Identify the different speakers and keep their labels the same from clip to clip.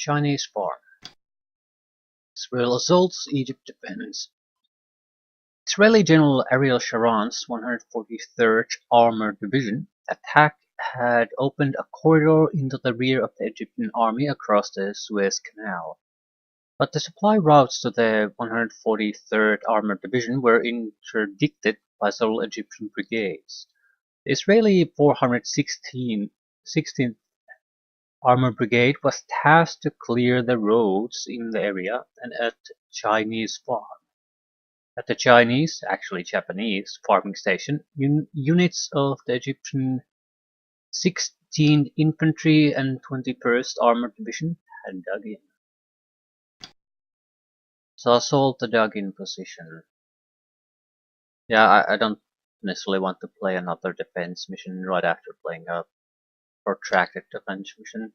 Speaker 1: Chinese farm. Israel assaults, Egypt defends. Israeli General Sharon's 143rd Armored Division attack had opened a corridor into the rear of the Egyptian army across the Suez Canal. But the supply routes to the 143rd Armored Division were interdicted by several Egyptian brigades. The Israeli 416th Armored Brigade was tasked to clear the roads in the area and at Chinese farm. At the Chinese, actually Japanese, farming station, units of the Egyptian 16th Infantry and 21st Armored Division had dug in. So assault the dug-in position. Yeah, I don't necessarily want to play another defense mission right after playing a protracted defense mission.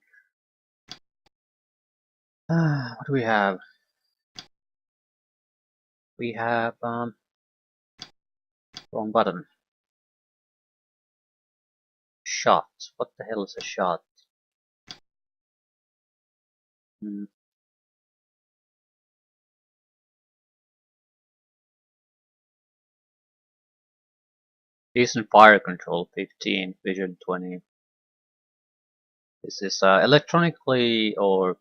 Speaker 1: What do we have? We have, wrong button. Shot. What the hell is a shot? Decent fire control, 15, vision 20. This is electronically, or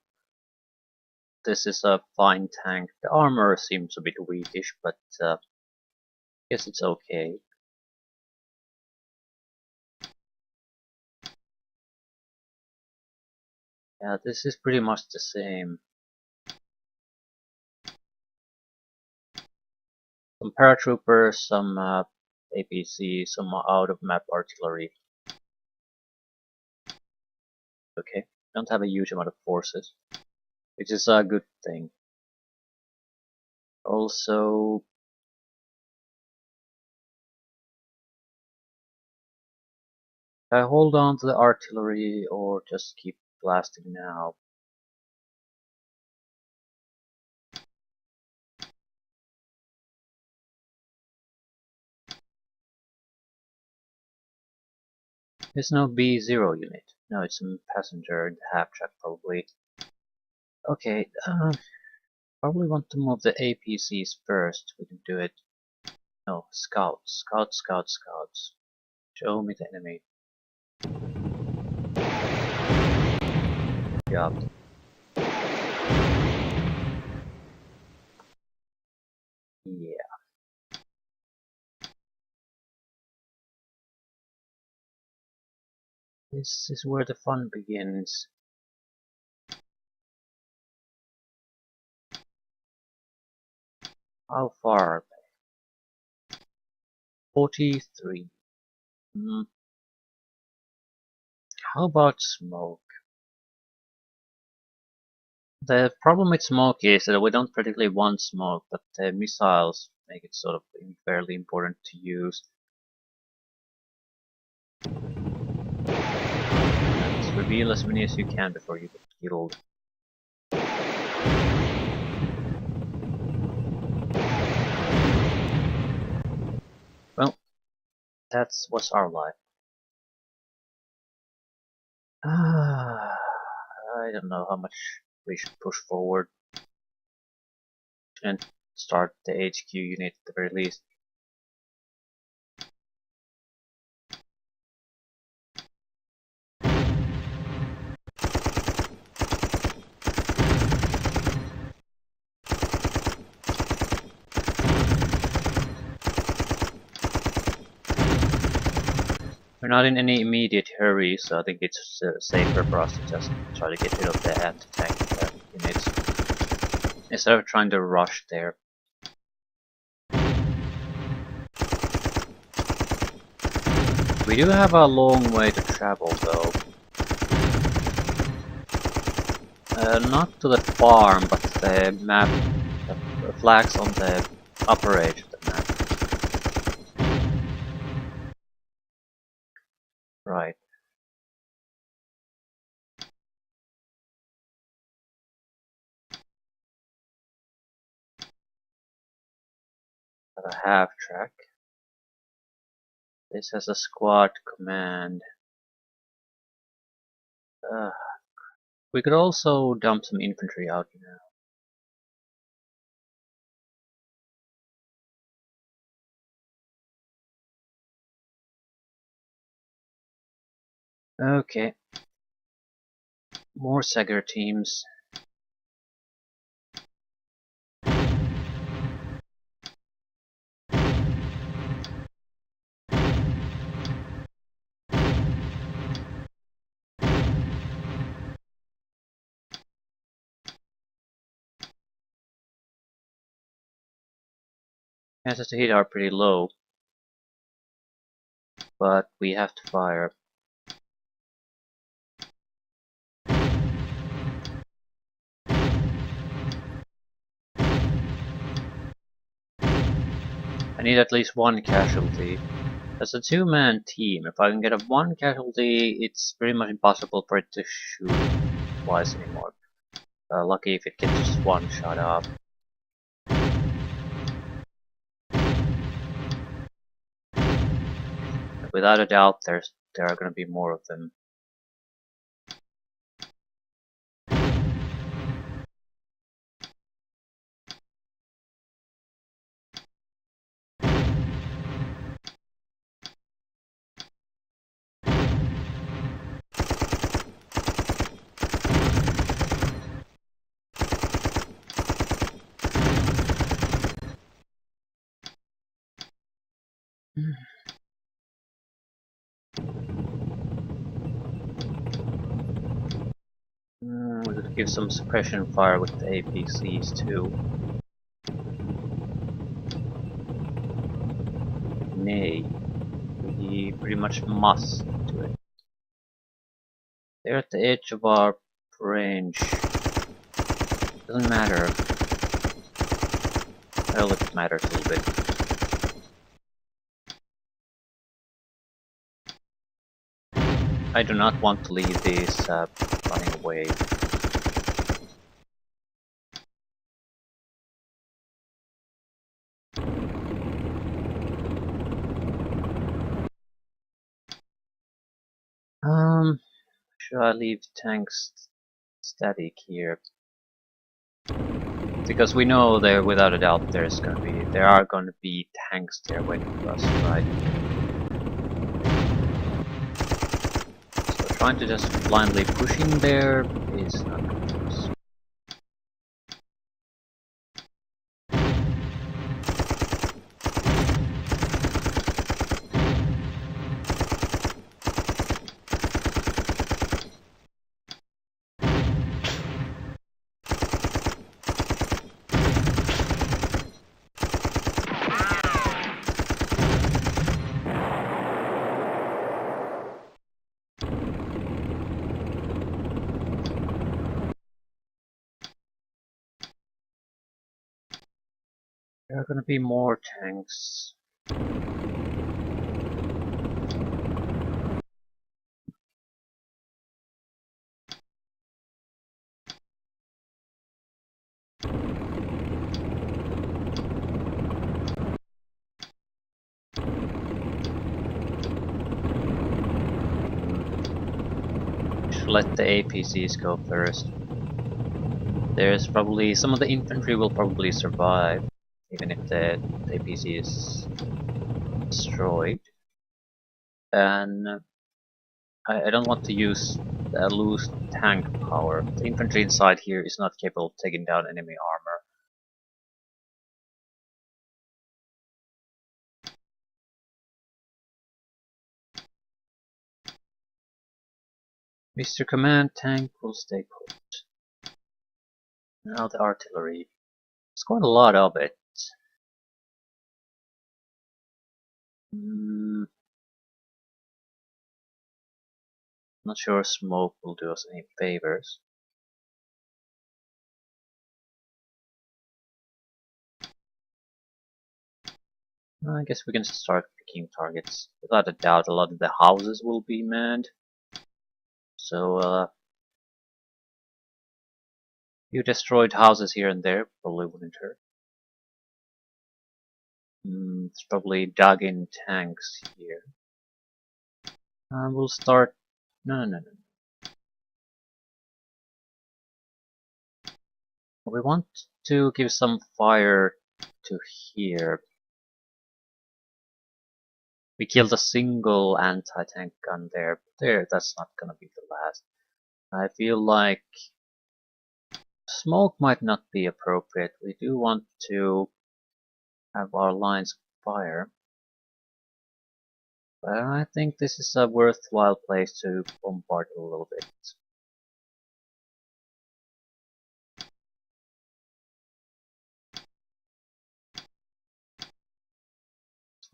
Speaker 1: this is a fine tank. The armor seems a bit weakish, but guess it's okay. Yeah, this is pretty much the same. Some paratroopers, some APC, some out-of-map artillery. Okay, don't have a huge amount of forces, which is a good thing. Also, I hold on to the artillery or just keep blasting now. There's no B0 unit. No, it's some passenger in the half-track probably. Okay, probably want to move the APCs first. We can do it. No, scouts. Scouts. Show me the enemy. Yeah. Yeah. This is where the fun begins. How far are they? 43. How about smoke? The problem with smoke is that we don't particularly want smoke, but the missiles make it sort of fairly important to use. Just reveal as many as you can before you get killed. Well, that's what's our life. I don't know how much we should push forward and start the HQ unit at the very least. We're not in any immediate hurry, so I think it's safer for us to just try to get rid of the anti-tank units instead of trying to rush there. We do have a long way to travel though. Not to the farm, but the map, the flags on the upper edge of the map. Right. Got a half track. This has a squad command. We could also dump some infantry out now. Okay, more Sagar teams. Chances to hit are pretty low, but we have to fire. I need at least one casualty. As a two-man team, if I can get a one casualty, it's pretty much impossible for it to shoot twice anymore. Lucky if it gets just one shot off. Without a doubt, there are going to be more of them. We could give some suppression fire with the APCs too. Nay, we pretty much must do it. They're at the edge of our range. Doesn't matter. Well, it matters a little bit. I do not want to leave these running away. Should I leave tanks static here? Because we know there, without a doubt, there are gonna be tanks there waiting for us, right? So trying to just blindly push in there is not good for us. There are gonna be more tanks. Should let the APCs go first. There's probably some of the infantry will probably survive, even if the APC is destroyed. And I don't want to lose tank power. The infantry inside here is not capable of taking down enemy armor. Mr. Command, tank will stay put. Now the artillery. It's quite a lot of it. Not sure smoke will do us any favors. I guess we can start picking targets. Without a doubt, a lot of the houses will be manned. So, you destroyed houses here and there, probably wouldn't hurt. It's probably dug in tanks here. We'll start. No. We want to give some fire to here. We killed a single anti-tank gun there. That's not gonna be the last. I feel like smoke might not be appropriate. We do want to have our lines of fire. But I think this is a worthwhile place to bombard a little bit.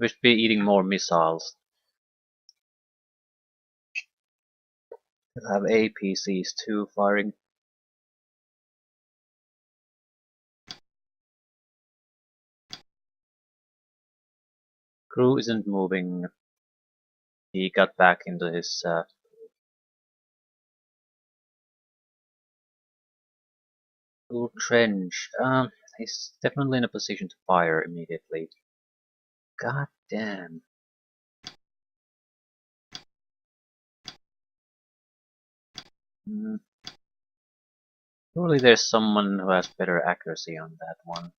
Speaker 1: We should be eating more missiles. We'll have APCs too firing. Crew isn't moving. He got back into his little trench. He's definitely in a position to fire immediately. God damn. Surely there's someone who has better accuracy on that one.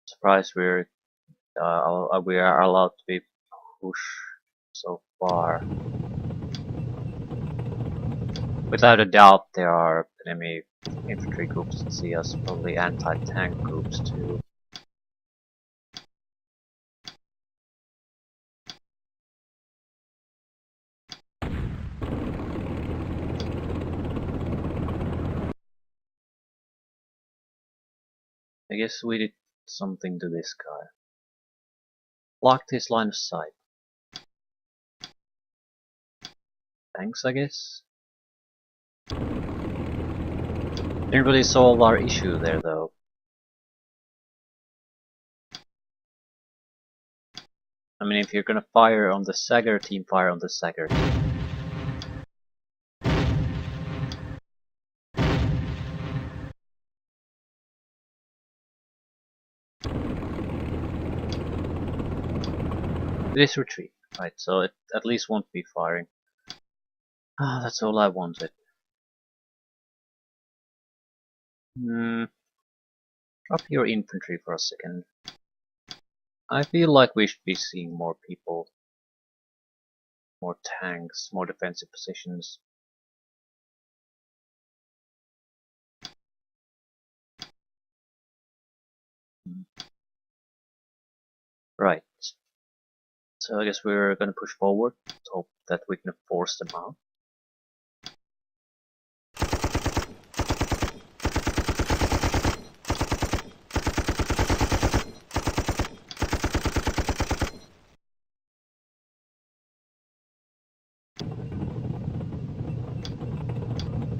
Speaker 1: Surprised we are allowed to be pushed so far. Without a doubt, there are enemy infantry groups that see us, probably anti-tank groups too. I guess we did something to this guy. Blocked his line of sight. Thanks, I guess. Didn't really solve our issue there though. I mean, if you're gonna fire on the Sagar team, fire on the Sagar team. It is retreat, right, so it at least won't be firing. Ah, that's all I wanted. Drop your infantry for a second. I feel like we should be seeing more people. More tanks, more defensive positions. Right. So I guess we're gonna push forward, hope that we can force them out.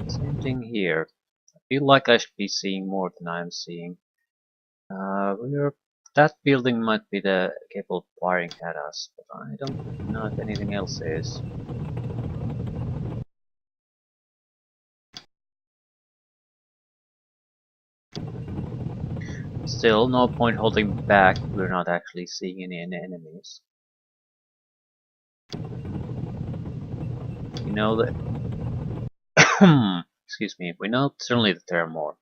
Speaker 1: Same thing here. I feel like I should be seeing more than I'm seeing. That building might be capable of firing at us, but I don't know if anything else is. Still, no point holding back. We're not actually seeing any enemies. You know that. Excuse me. We know certainly that there are more.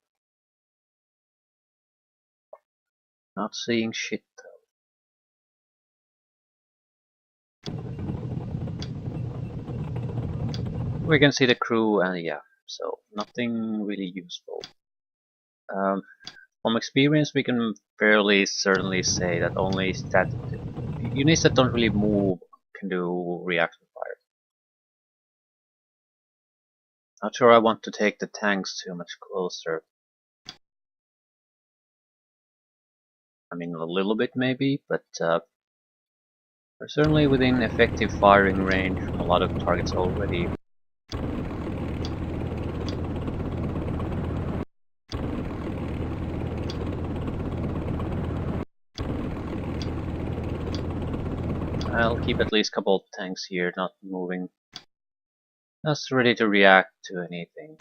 Speaker 1: Not seeing shit though. We can see the crew, and yeah, so nothing really useful. From experience, we can fairly certainly say that only units that don't really move can do reaction fire. Not sure I want to take the tanks too much closer. I mean, a little bit maybe, but we're certainly within effective firing range from a lot of targets already. I'll keep at least a couple of tanks here, not moving. Just ready to react to anything.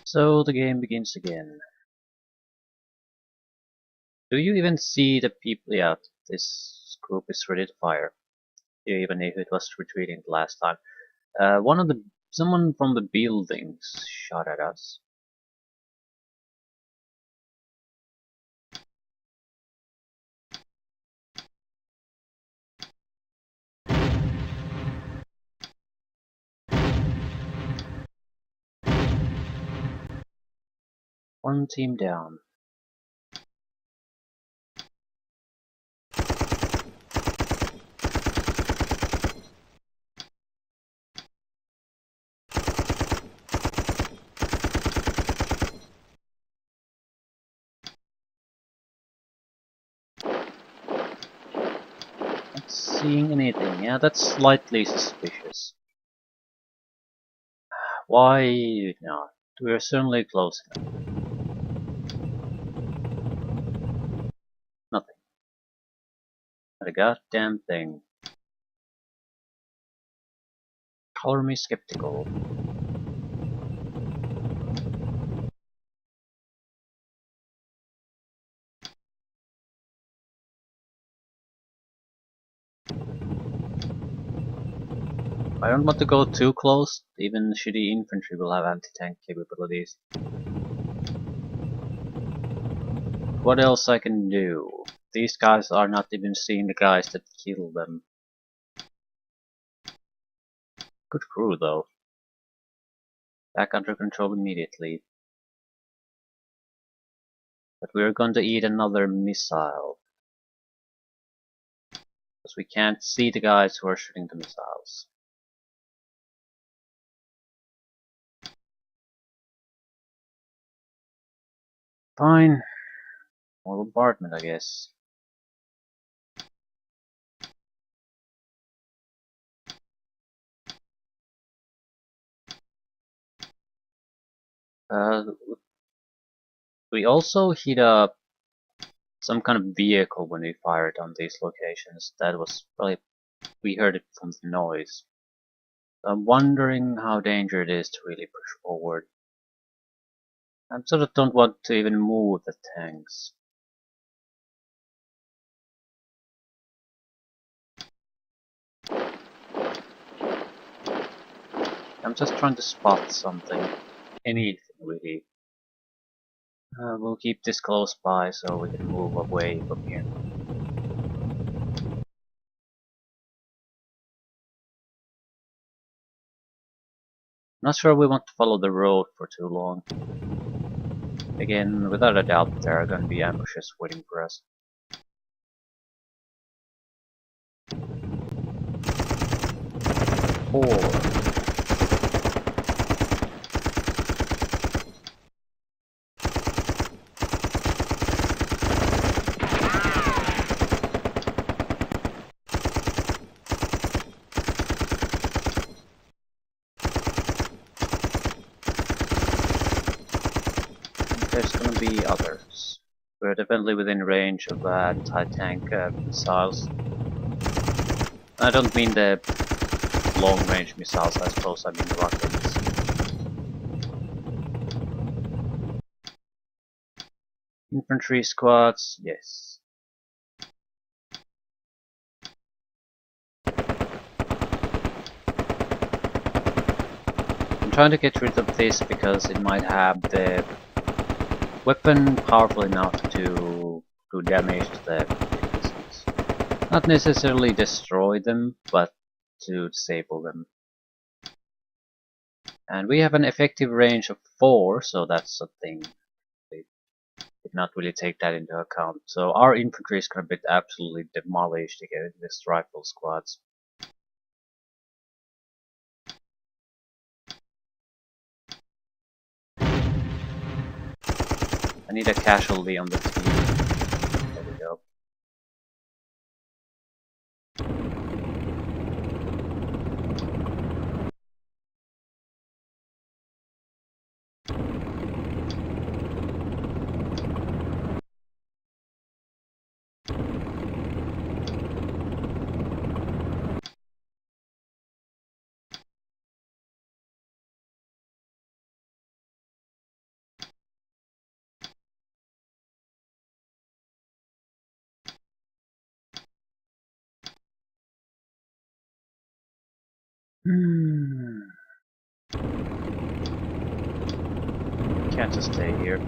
Speaker 1: So the game begins again. Do you even see the people? Yeah, this group is ready to fire. Even if it was retreating the last time. Someone from the buildings shot at us. One team down. Not seeing anything. Yeah, that's slightly suspicious. Why not? We're certainly close enough. Nothing. Not a goddamn thing. Color me skeptical. I don't want to go too close, even shitty infantry will have anti-tank capabilities. What else I can do? These guys are not even seeing the guys that kill them. Good crew though. Back under control immediately. But we're going to eat another missile. Because we can't see the guys who are shooting the missiles. Fine. More bombardment, I guess. We also hit up some kind of vehicle when we fired on these locations. That was probably, we heard it from the noise. So I'm wondering how dangerous it is to really push forward. I sort of don't want to even move the tanks. I'm just trying to spot something. Anything really. We'll keep this close by so we can move away from here. Not sure we want to follow the road for too long. Again, without a doubt there are gonna be ambushes waiting for us. Four. There's gonna be others. We're definitely within range of anti-tank missiles. I don't mean the long-range missiles, I suppose I mean the rockets. Infantry squads, yes. I'm trying to get rid of this because it might have the weapon powerful enough to do damage to the vehicles. Not necessarily destroy them, but to disable them. And we have an effective range of 4, so that's a thing. They did not really take that into account. So our infantry is going to be absolutely demolished against these rifle squads. I need a casualty on the team. There we go. Can't just stay here.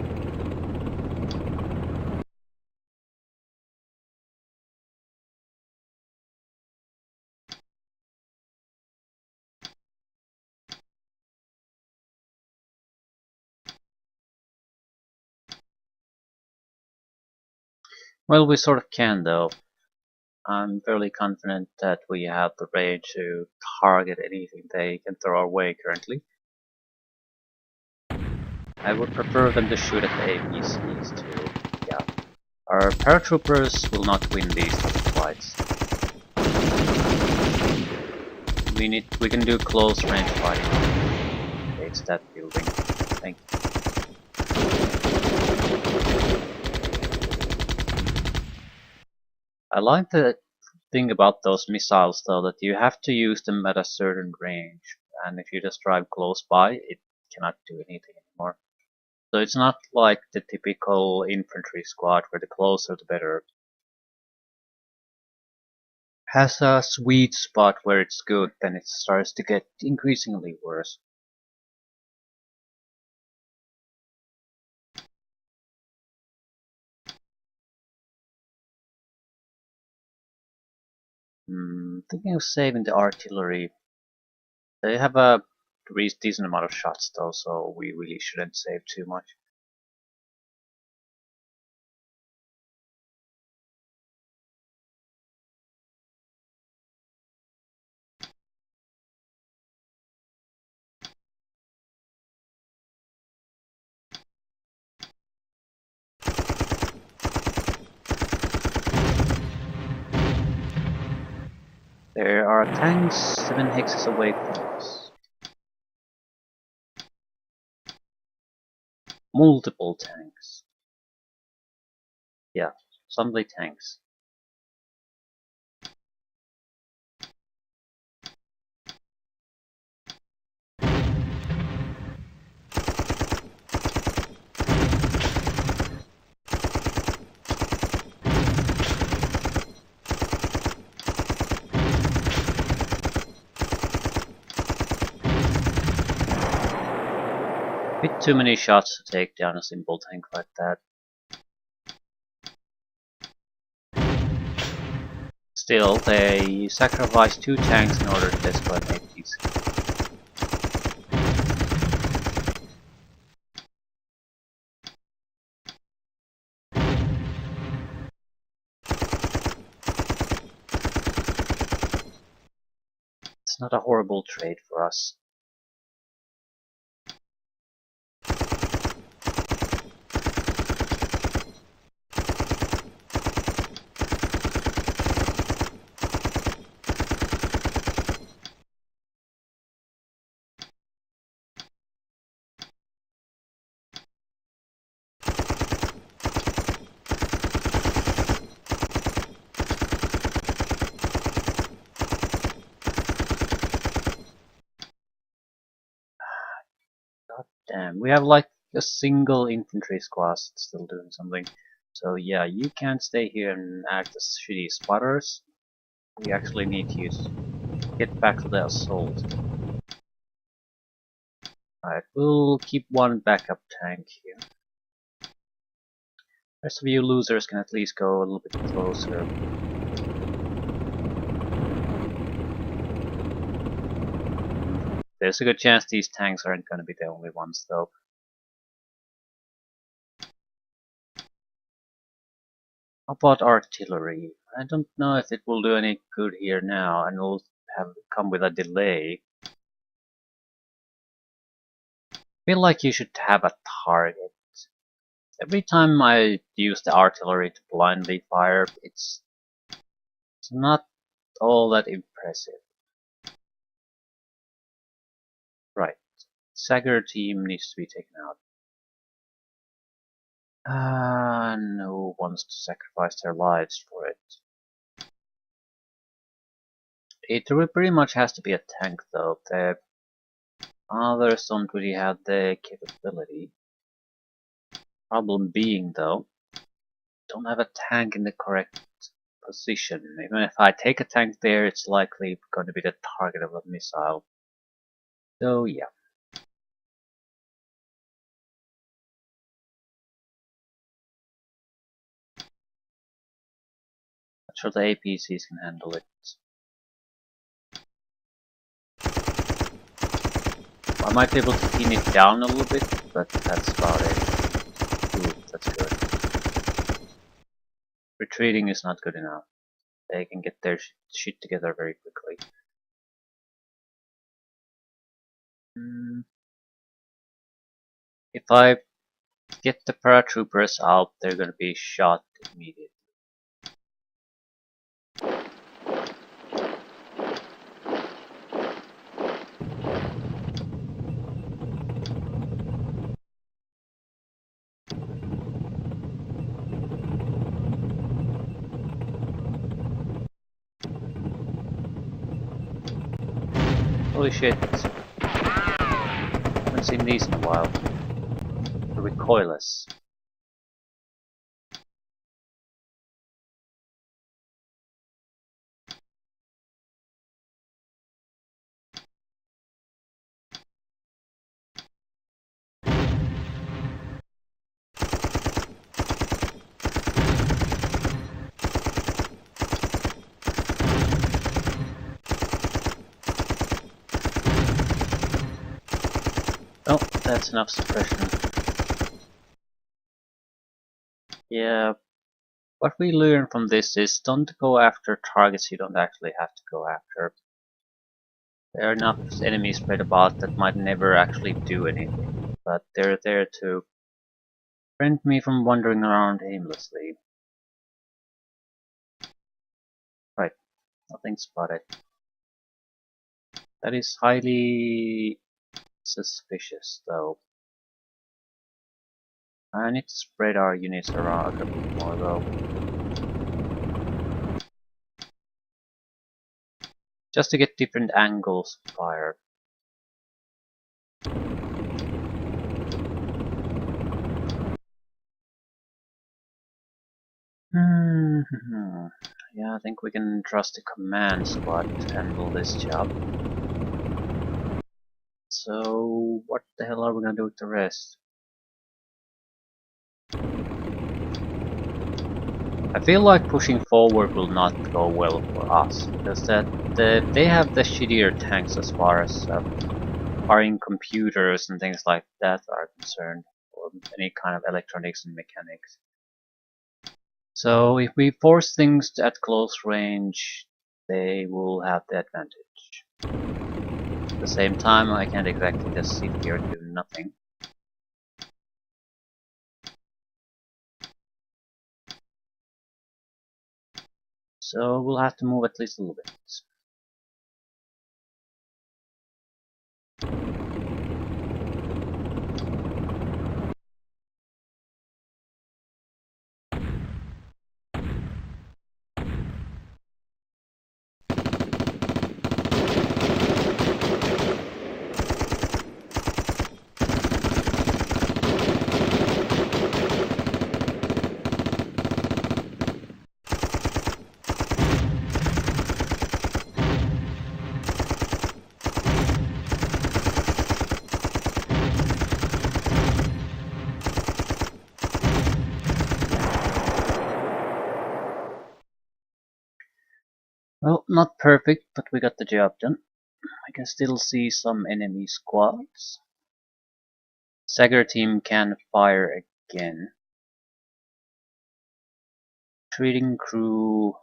Speaker 1: Well, we sort of can though. I'm fairly confident that we have the range to target anything they can throw our way currently. I would prefer them to shoot at the APCs too. Yeah. Our paratroopers will not win these type of fights. We can do close range fighting. It's that building. Thank you. I like the thing about those missiles though, that you have to use them at a certain range, and if you just drive close by, it cannot do anything anymore. So it's not like the typical infantry squad where the closer the better. Has a sweet spot where it's good, then it starts to get increasingly worse. Thinking of saving the artillery. They have a decent amount of shots though, so we really shouldn't save too much. There are tanks 7 hexes away from us. Multiple tanks. Yeah, suddenly tanks. Bit too many shots to take down a simple tank like that. Still, they sacrificed 2 tanks in order to destroy an APC. It's not a horrible trade for us. Damn, we have like a single infantry squad still doing something. So yeah, you can't stay here and act as shitty spotters. We actually need you to get back to the assault. Alright, we'll keep 1 backup tank here. Rest of you losers can at least go a little bit closer. There's a good chance these tanks aren't going to be the only ones, though. How about artillery? I don't know if it will do any good here now, and will have come with a delay. I feel like you should have a target. Every time I use the artillery to blindly fire, it's not all that impressive. Right. Sagar team needs to be taken out. No one wants to sacrifice their lives for it. It pretty much has to be a tank though. The others don't really have the capability. Problem being though, don't have a tank in the correct position. Even if I take a tank there, it's likely going to be the target of a missile. So yeah. Not sure the APCs can handle it. I might be able to pin it down a little bit, but that's about it. Ooh, that's good. Retreating is not good enough. They can get their shit together very quickly. If I get the paratroopers out, they're gonna be shot immediately. Holy shit. Haven't seen these in a while. They're recoilless. Oh, that's enough suppression. Yeah, what we learn from this is don't go after targets you don't actually have to go after. There are enough enemies spread about that might never actually do anything, but they're there to prevent me from wandering around aimlessly. Right, nothing spotted. That is highly suspicious, though. I need to spread our units around a bit more, though. Just to get different angles of fire. Yeah, I think we can trust the command squad to handle this job. So, what the hell are we gonna do with the rest? I feel like pushing forward will not go well for us, because they have the shittier tanks as far as firing computers and things like that are concerned, or any kind of electronics and mechanics. So if we force things at close range, they will have the advantage. At the same time, I can't exactly just sit here and do nothing. So we'll have to move at least a little bit. Well, not perfect, but we got the job done. I can still see some enemy squads. Sager team can fire again. Treating crew.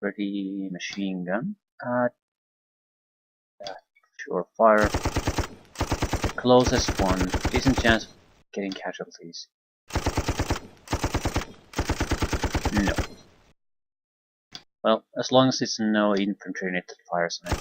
Speaker 1: Ready machine gun. Sure, fire. The closest one. Decent chance of getting casualties. No. Well, as long as it's no infantry unit that fires on it.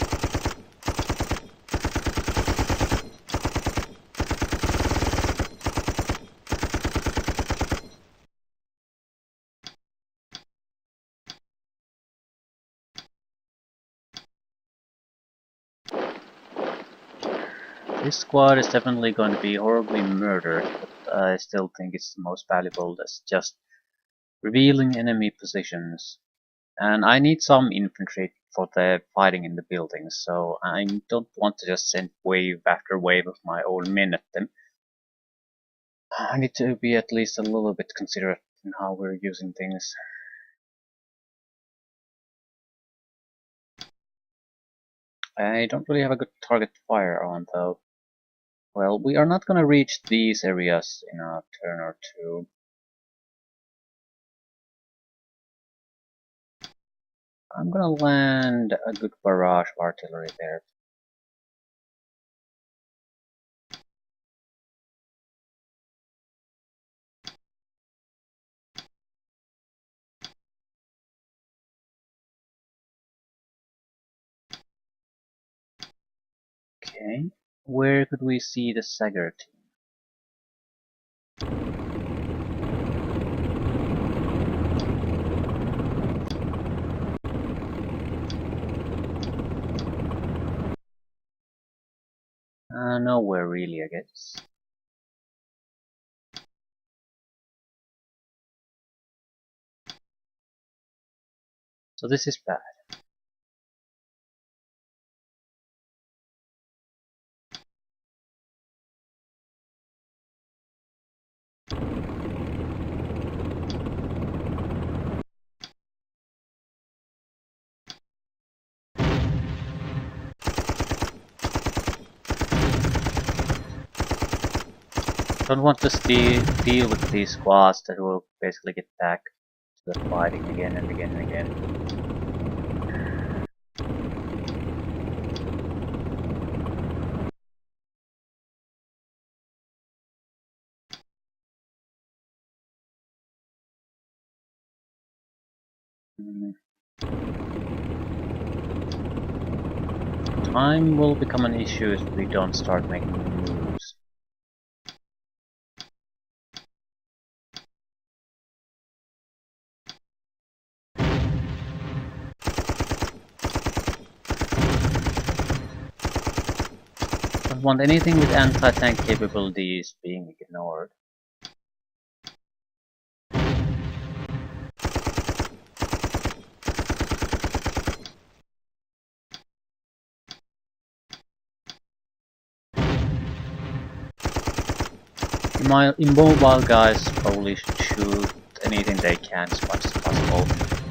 Speaker 1: This squad is definitely going to be horribly murdered, but I still think it's the most valuable. That's just revealing enemy positions. And I need some infantry for the fighting in the buildings, so I don't want to just send wave after wave of my own men at them. I need to be at least a little bit considerate in how we're using things. I don't really have a good target to fire on though. Well, we are not gonna reach these areas in a turn or two. I'm gonna land a good barrage of artillery there. Okay, where could we see the Sager team? Nowhere really, I guess. So this is bad. Don't want to deal with these squads that will basically get back to the fighting again and again and again. Time will become an issue if we don't start making moves. Don't want anything with anti-tank capabilities being ignored. My immobile guys probably should shoot anything they can as much as possible.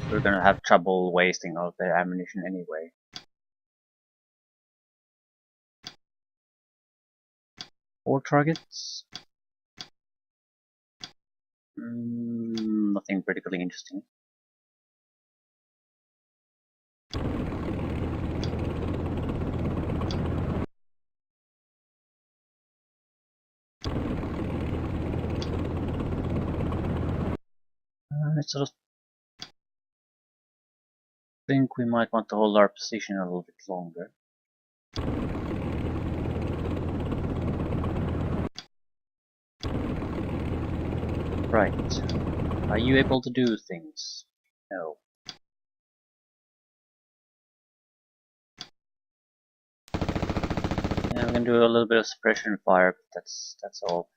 Speaker 1: We're gonna have trouble wasting all their ammunition anyway. Four targets? Nothing particularly interesting. I sort of think we might want to hold our position a little bit longer. Right. Are you able to do things? No. Yeah, I'm gonna do a little bit of suppression fire, but that's all.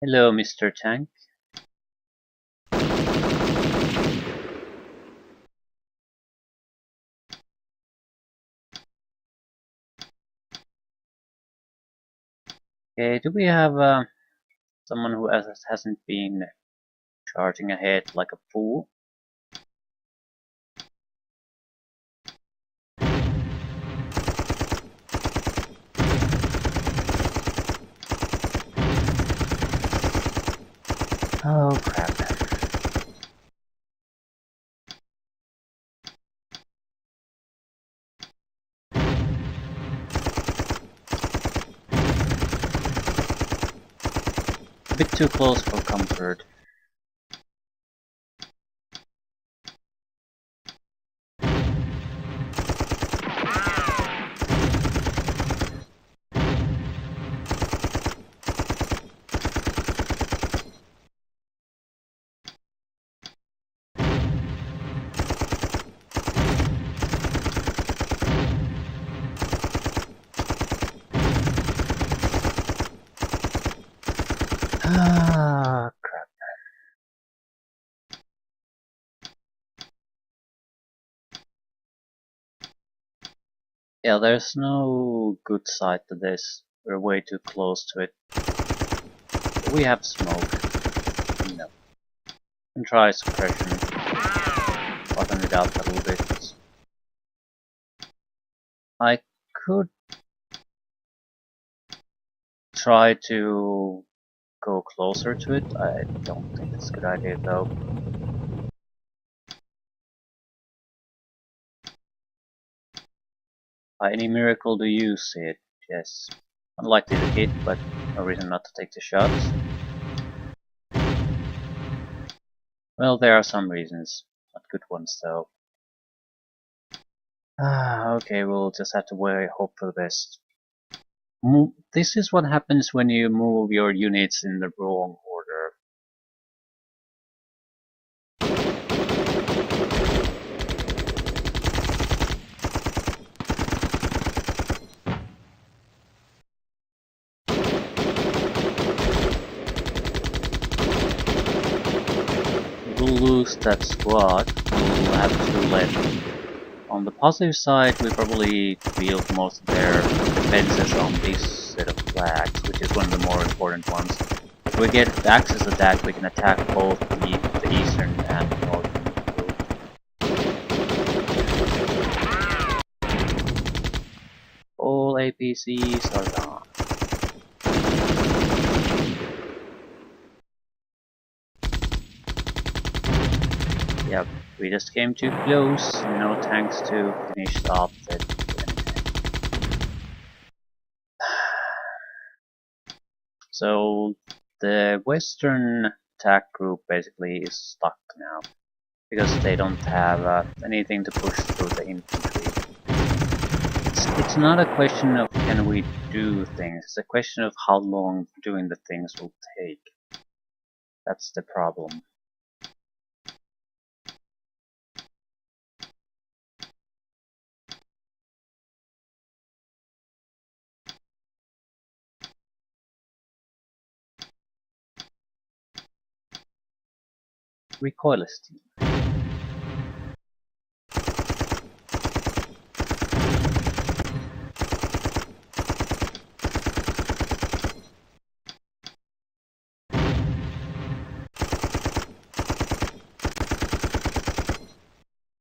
Speaker 1: Hello, Mr. Tank. Okay, do we have someone who hasn't been charging ahead like a fool? Oh crap. A bit too close for comfort. Ah, crap. Yeah, there's no good side to this. We're way too close to it. Do we have smoke? No. And try suppression. Button it out a little bit. I could try to go closer to it. I don't think it's a good idea though. By any miracle do you see it? Yes. Unlikely to hit, but no reason not to take the shots. Well, there are some reasons. Not good ones though. Ah, okay, we'll just have to hope for the best. This is what happens when you move your units in the wrong order. We'll lose that squad. We'll have two left. On the positive side, we probably build most of their defenses on this set of flags, which is one of the more important ones. If we get access to that, we can attack both the eastern and the northern group. All APCs are gone. Yep, we just came too close, no tanks to finish off that. So the western attack group basically is stuck now, because they don't have anything to push through the infantry. It's not a question of can we do things, it's a question of how long doing the things will take. That's the problem. Recoilless team.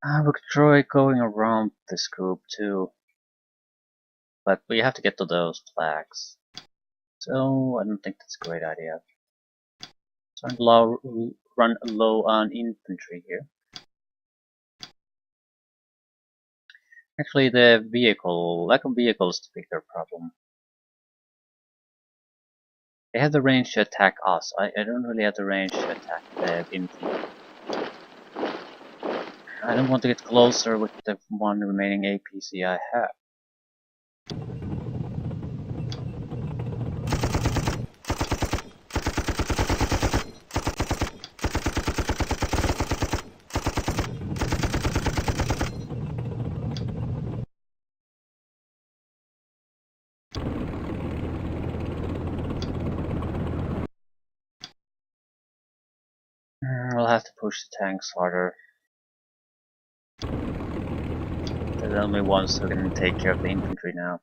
Speaker 1: We could try going around this group too, but we have to get to those flags. So I don't think that's a great idea. So run low on infantry here. Actually, the lack of vehicles is the bigger problem. They have the range to attack us. I don't really have the range to attack the infantry. I don't want to get closer with the one remaining APC I have. We'll have to push the tanks harder. They're the only ones who can take care of the infantry now.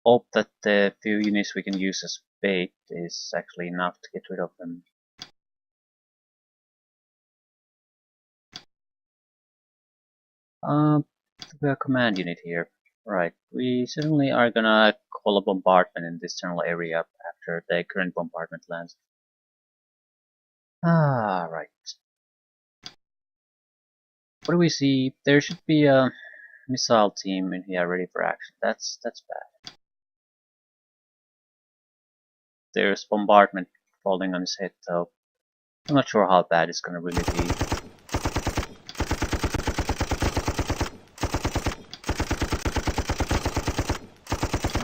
Speaker 1: hope that the few units we can use as bait is actually enough to get rid of them. We have a command unit here. Right, we certainly are gonna call a bombardment in this general area after the current bombardment lands. Ah, right. What do we see? There should be a missile team in here ready for action. That's bad. There's bombardment falling on his head though. I'm not sure how bad it's gonna really be.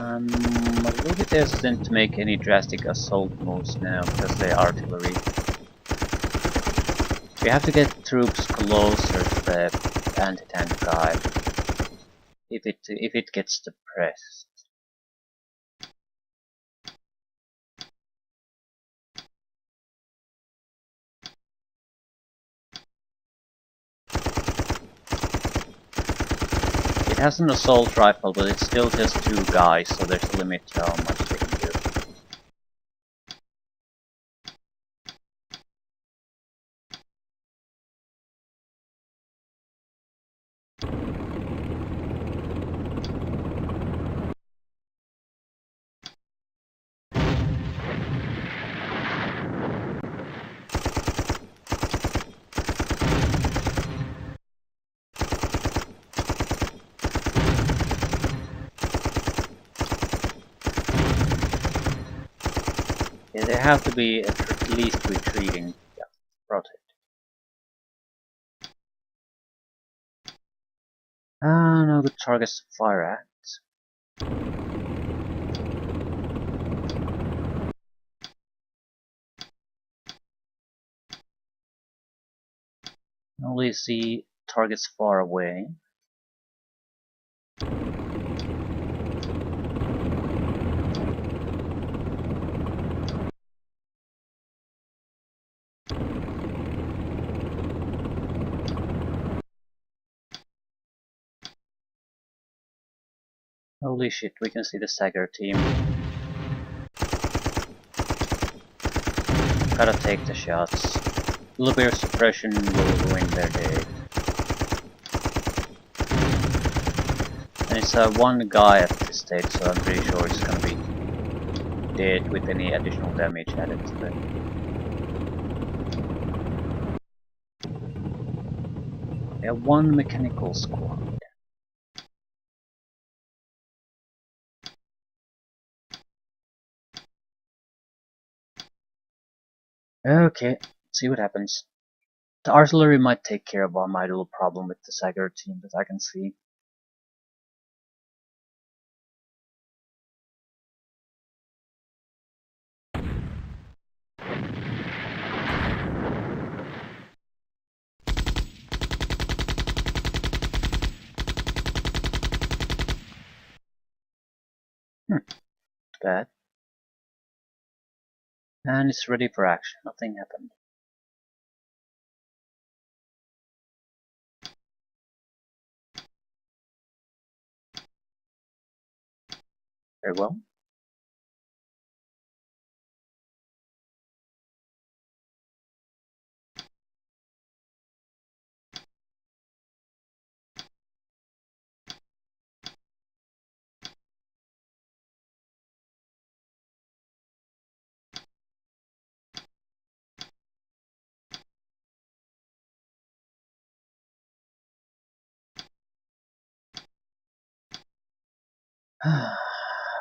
Speaker 1: I'm a little bit hesitant to make any drastic assault moves now because the artillery. We have to get troops closer to the anti-tank guy if it gets depressed. It has an assault rifle, but it's still just 2 guys, so there's a limit to how much they can do. Yeah, they have to be at least retreating. Yeah, rotate. No good targets to fire at. Only see targets far away. Holy shit, we can see the Stagger team. Gotta take the shots. A little bit of suppression will ruin their day. And it's one guy at this stage, so I'm pretty sure it's gonna be dead with any additional damage added to it. We have 1 mechanical squad. Okay, see what happens. The artillery might take care of my little problem with the Stagger team that I can see. Bad. And it's ready for action. Nothing happened. Very well.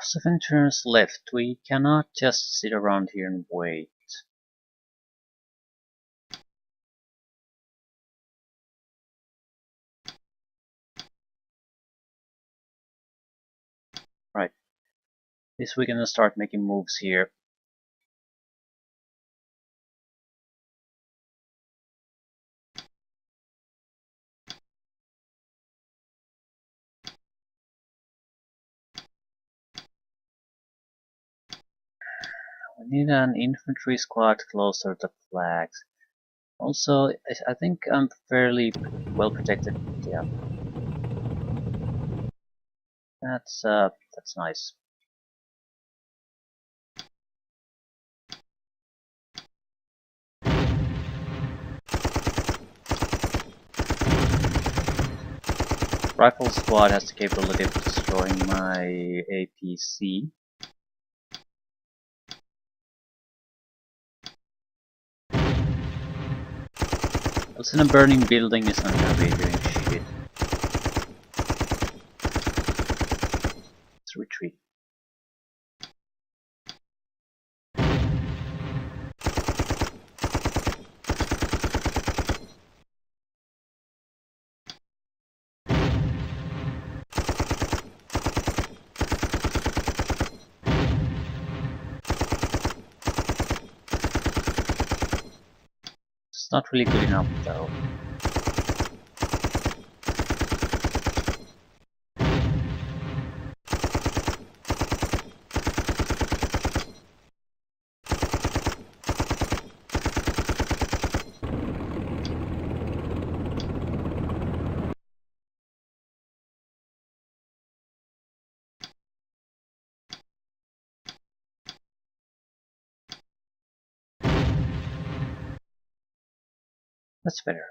Speaker 1: Seven turns left. We cannot just sit around here and wait. Right. This we're gonna start making moves here. We need an infantry squad closer to flags. Also, I think I'm fairly well protected. Yeah. That's nice. Rifle squad has the capability of destroying my APC. Also, in a burning building is not gonna be doing shit. Let's retreat. It's not really good enough though. That's better.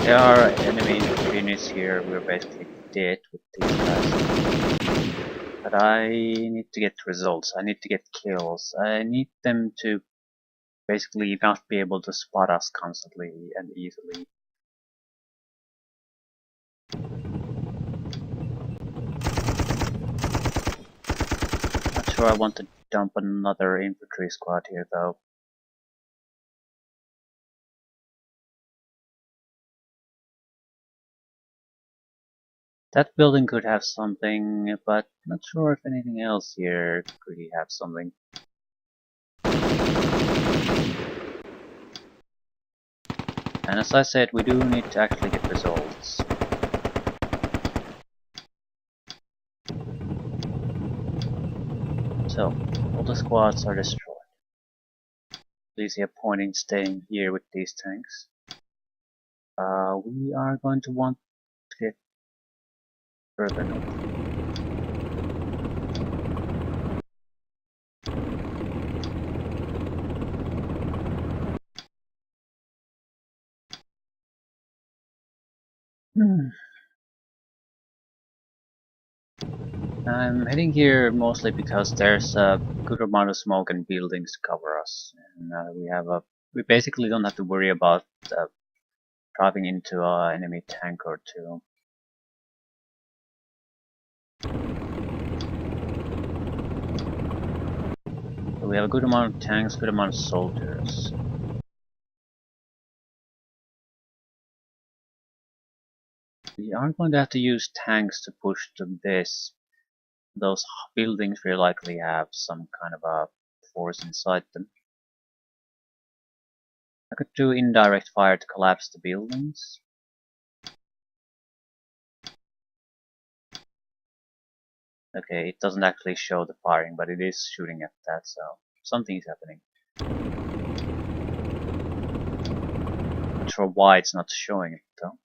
Speaker 1: There are enemy units here. We're basically dead with these guys. But I need to get results. I need to get kills. I need them to basically not be able to spot us constantly and easily. Not sure I want to dump another infantry squad here though. That building could have something, but not sure if anything else here could really have something. And as I said, we do need to actually get results. So, all the squads are destroyed. Please see a point in staying here with these tanks. We are going to want to get further north. I'm heading here mostly because there's a good amount of smoke and buildings to cover us, and we basically don't have to worry about driving into an enemy tank or two. So we have a good amount of tanks, good amount of soldiers. We are going to have to use tanks to push to this. Those buildings will likely have some kind of a force inside them. I could do indirect fire to collapse the buildings. Okay, it doesn't actually show the firing, but it is shooting at that, so something is happening. Not sure why it's not showing it though.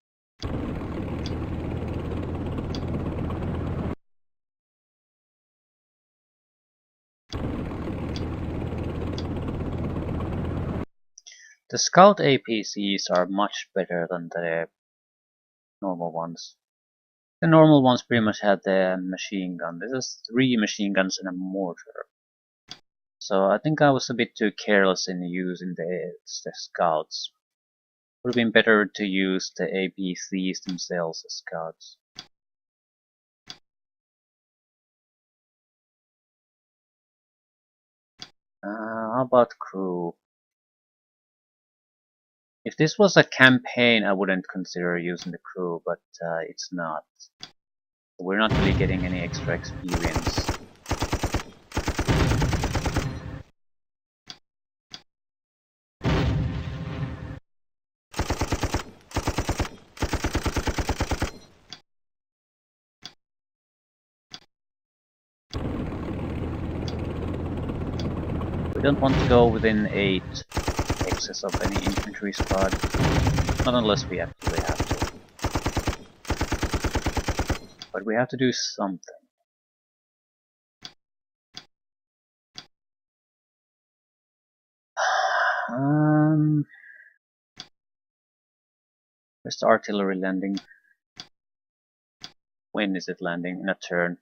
Speaker 1: The scout APCs are much better than the normal ones. The normal ones pretty much had the machine gun. This is 3 machine guns and a mortar. So I think I was a bit too careless in using the scouts. Would have been better to use the APCs themselves as scouts. How about crew? If this was a campaign, I wouldn't consider using the crew, but it's not. We're not really getting any extra experience. We don't want to go within 8 excess of any infantry squad, not unless we absolutely have to. But we have to do something. Where's the artillery landing? When is it landing? In a turn.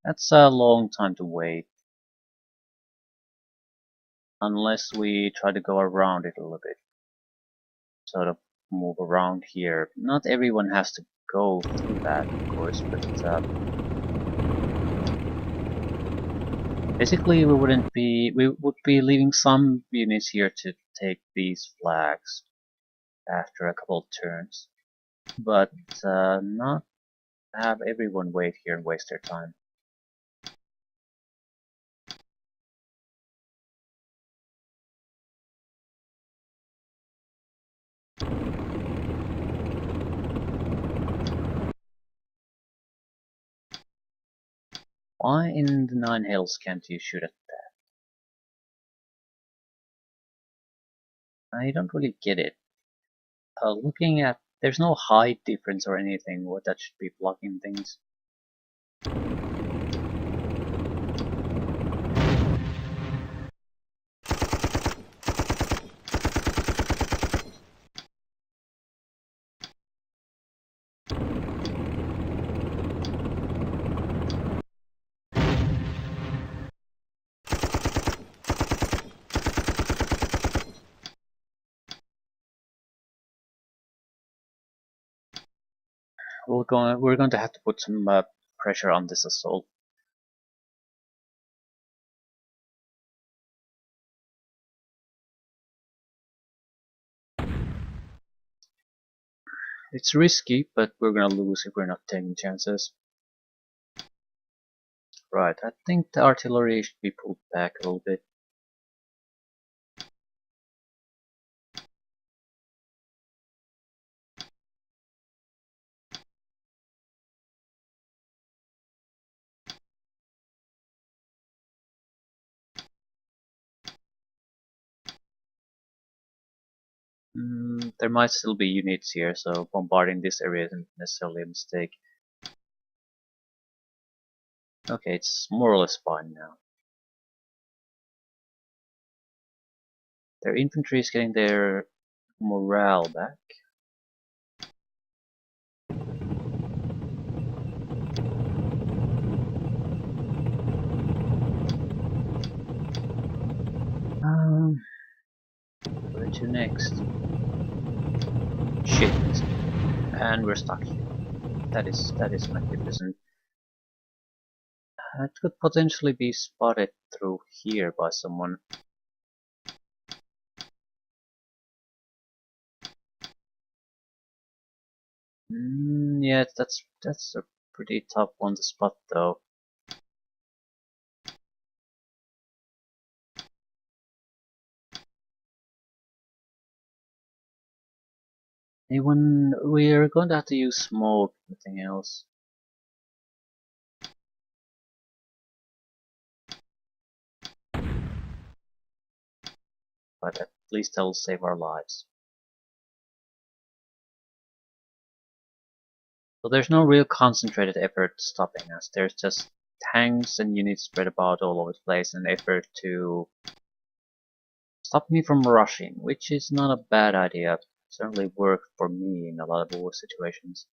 Speaker 1: That's a long time to wait. Unless we try to go around it a little bit. Sort of move around here. Not everyone has to go through that, of course, but basically we would be leaving some units here to take these flags after a couple of turns, but not have everyone wait here and waste their time. Why in the Nine Hells can't you shoot at that? I don't really get it. Looking at, there's no height difference or anything what that should be blocking things. We're going to have to put some pressure on this assault. It's risky, but we're gonna lose if we're not taking chances. Right, I think the artillery should be pulled back a little bit. There might still be units here, so bombarding this area isn't necessarily a mistake. Okay, it's more or less fine now. Their infantry is getting their morale back. Where to next? Shit. And we're stuck here. That is magnificent. It could potentially be spotted through here by someone. Yeah, that's a pretty tough one to spot though. We're going to have to use smoke, nothing else. But at least that'll save our lives. So there's no real concentrated effort stopping us. There's just tanks and units spread about all over the place and effort to stop me from rushing, which is not a bad idea. It certainly worked for me in a lot of war situations.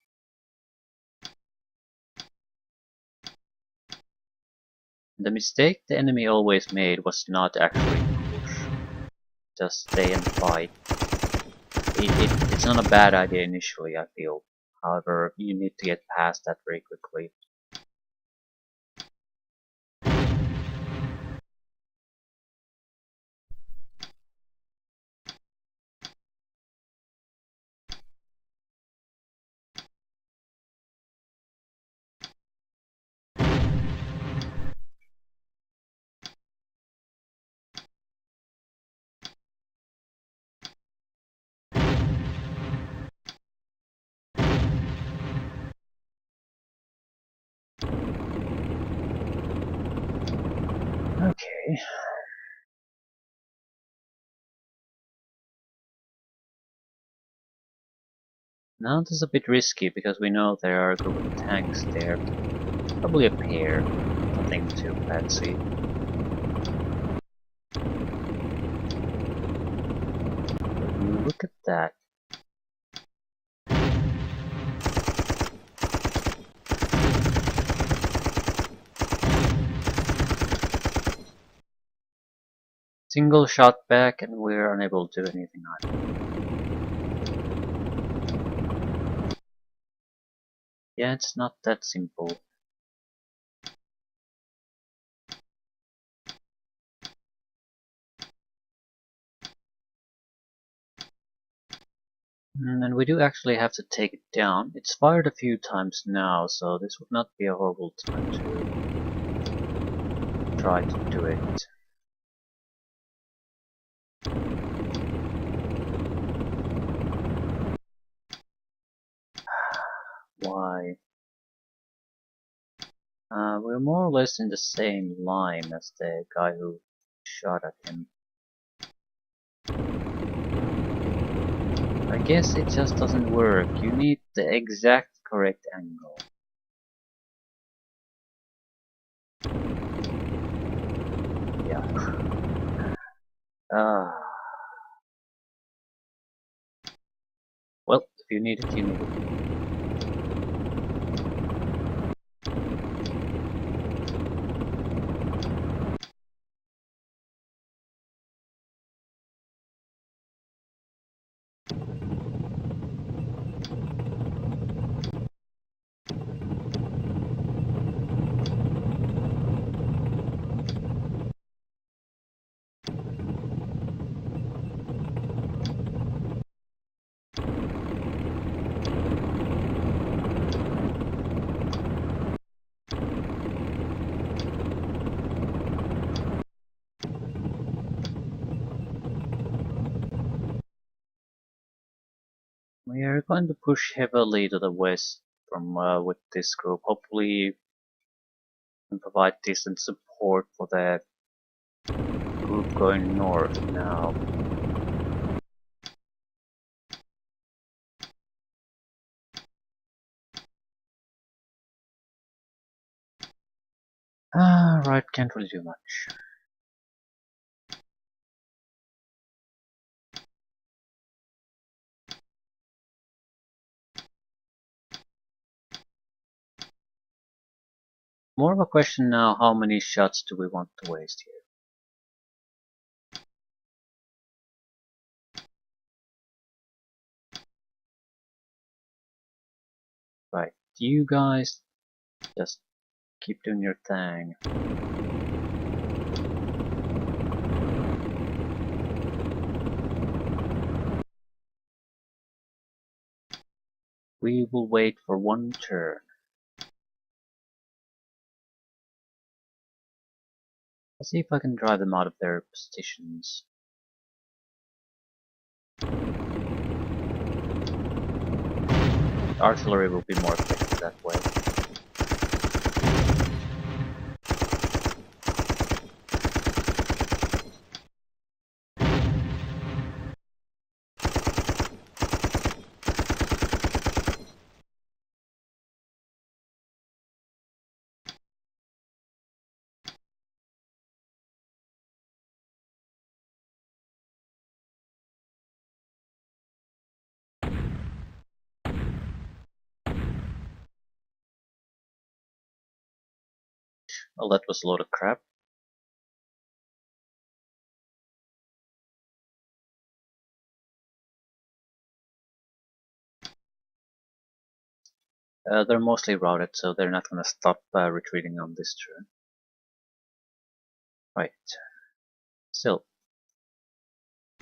Speaker 1: The mistake the enemy always made was not actually push, just stay and fight. It's not a bad idea initially, I feel. However, you need to get past that very quickly. Okay. Now this is a bit risky because we know there are a group of tanks there. Probably a pair. Nothing too fancy. But you look at that. Single shot back and we're unable to do anything on it. Yeah, it's not that simple. And we do actually have to take it down. It's fired a few times now, so this would not be a horrible time to try to do it. Why? We're more or less in the same line as the guy who shot at him. I guess it just doesn't work. You need the exact correct angle. Yeah. Well, if you need it, you need it. We are going to push heavily to the west from with this group. Hopefully, we can provide decent support for the group going north now. Right, can't really do much. More of a question now, how many shots do we want to waste here? Right, you guys just keep doing your thing. We will wait for one turn. Let's see if I can drive them out of their positions. Artillery will be more effective that way. Well, that was a load of crap. They're mostly routed, so they're not gonna stop retreating on this turn. Right. Still,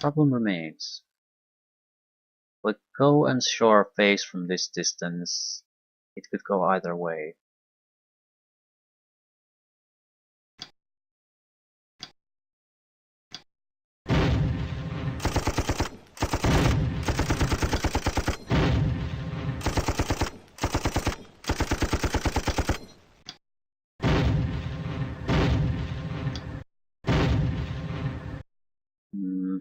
Speaker 1: problem remains. We go and show our face from this distance. It could go either way. Hmm.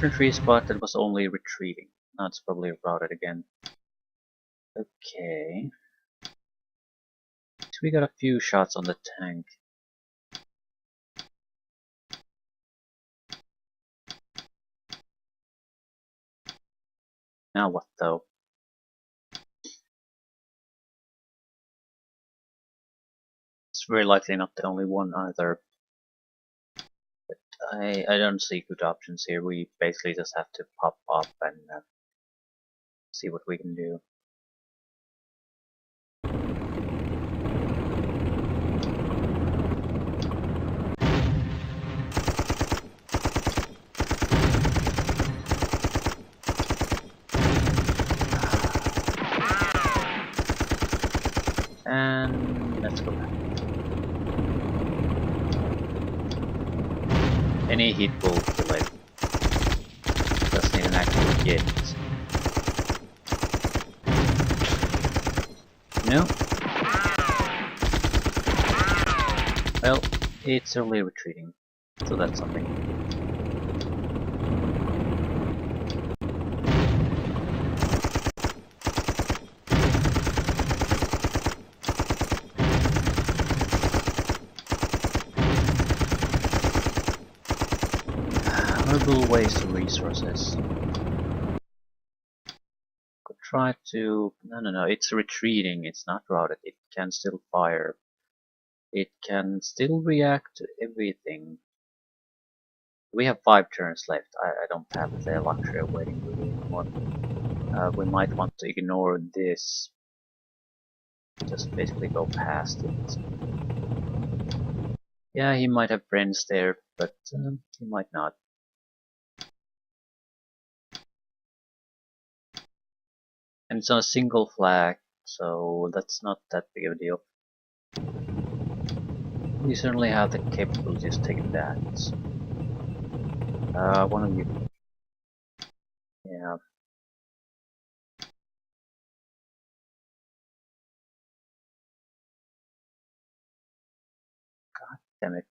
Speaker 1: infantry spot that was only retreating. Now it's probably routed again. Okay. So we got a few shots on the tank. Now what though? It's very likely not the only one either. But I don't see good options here. We basically just have to pop up and see what we can do. And let's go back. Any hit will kill it. Doesn't even actually get it. No. Well, it's only retreating, so that's something. Horrible waste of resources. Could try to... No, it's retreating, it's not routed, it can still fire. It can still react to everything. We have 5 turns left, I don't have the luxury of waiting really anymore. We might want to ignore this. Just basically go past it. Yeah, he might have friends there, but he might not. And it's on a single flag, so that's not that big of a deal. We certainly have the capabilities of taking that. One of you. Yeah. God damn it.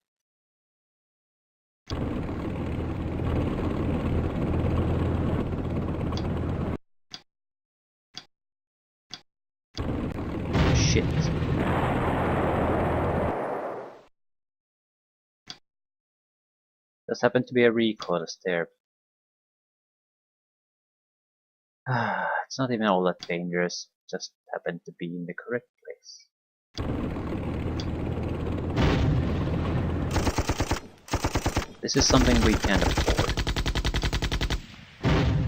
Speaker 1: Shit. Just happened to be a recoilless there. It's not even all that dangerous, just happened to be in the correct place. This is something we can't afford.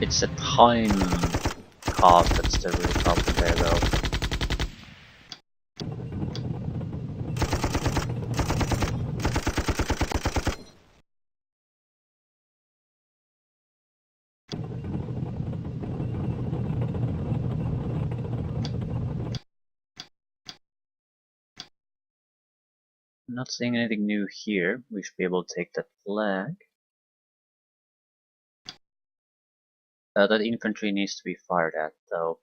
Speaker 1: It's a time cost that's the real problem there though. I'm not seeing anything new here. We should be able to take that flag. That infantry needs to be fired at though.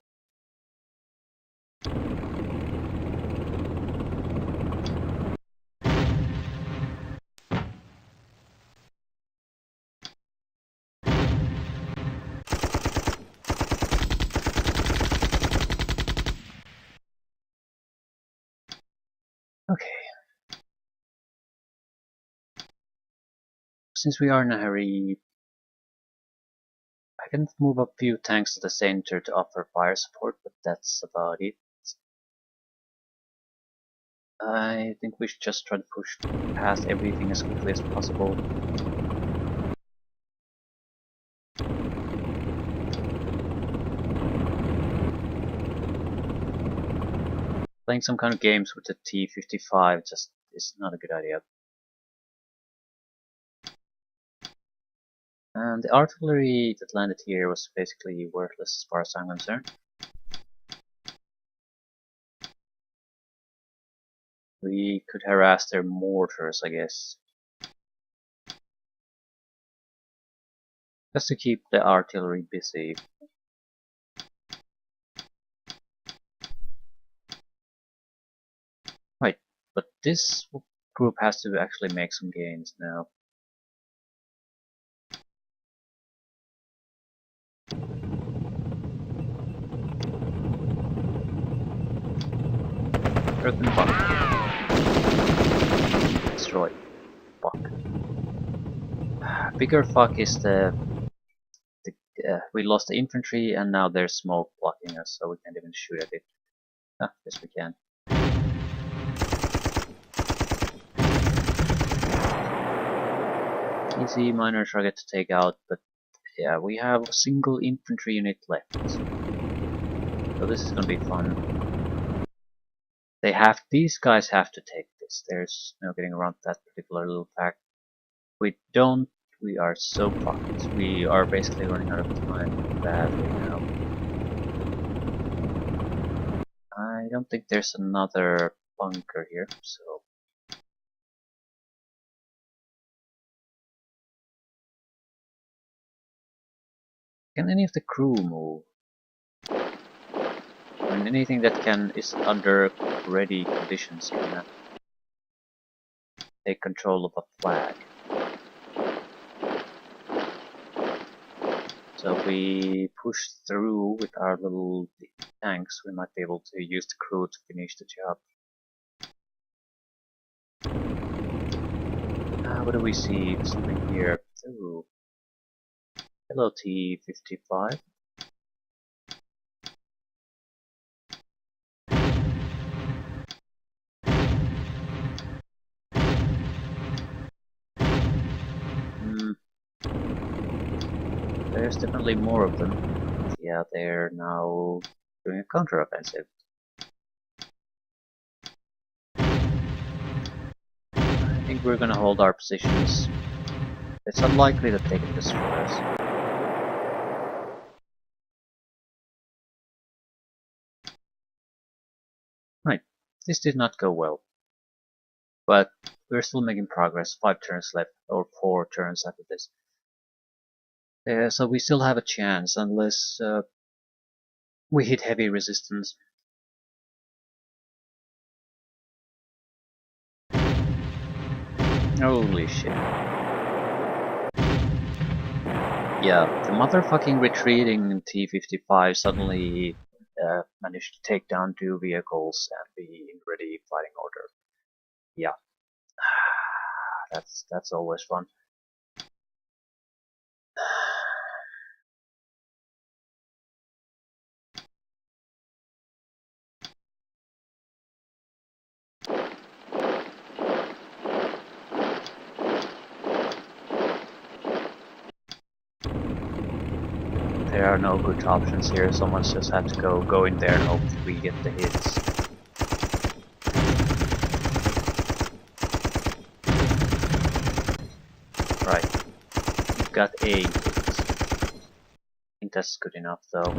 Speaker 1: Okay. Since we are in a hurry, I can move a few tanks to the center to offer fire support, but that's about it. I think we should just try to push past everything as quickly as possible. Playing some kind of games with the T-55 just is not a good idea. And the artillery that landed here was basically worthless as far as I'm concerned. We could harass their mortars, I guess. Just to keep the artillery busy. Right, but this group has to actually make some gains now. Earthen buck. Destroy. Fuck. Bigger fuck is we lost the infantry and now there's smoke blocking us, so we can't even shoot at it. Ah, yes we can. Easy minor target to take out, but yeah, we have a single infantry unit left. So this is gonna be fun. These guys have to take this. There's no getting around that particular little fact. We don't, we are so fucked. We are basically running out of time badly now. I don't think there's another bunker here, so... Can any of the crew move? I mean, anything that is under ready conditions can take control of a flag. So if we push through with our little tanks, we might be able to use the crew to finish the job. What do we see? Something here. Ooh. Hello T-55. There's definitely more of them. Yeah, they're now doing a counter-offensive. I think we're gonna hold our positions. It's unlikely that they can destroy us. Right, this did not go well. But we're still making progress. 5 turns left, or 4 turns after this. So we still have a chance, unless we hit heavy resistance. Holy shit. Yeah, the motherfucking retreating T-55 suddenly managed to take down 2 vehicles and be in ready fighting order. Yeah. That's always fun. There are no good options here, someone's just had to go in there and hope that we get the hits. Right, we've got a hit. I think that's good enough though.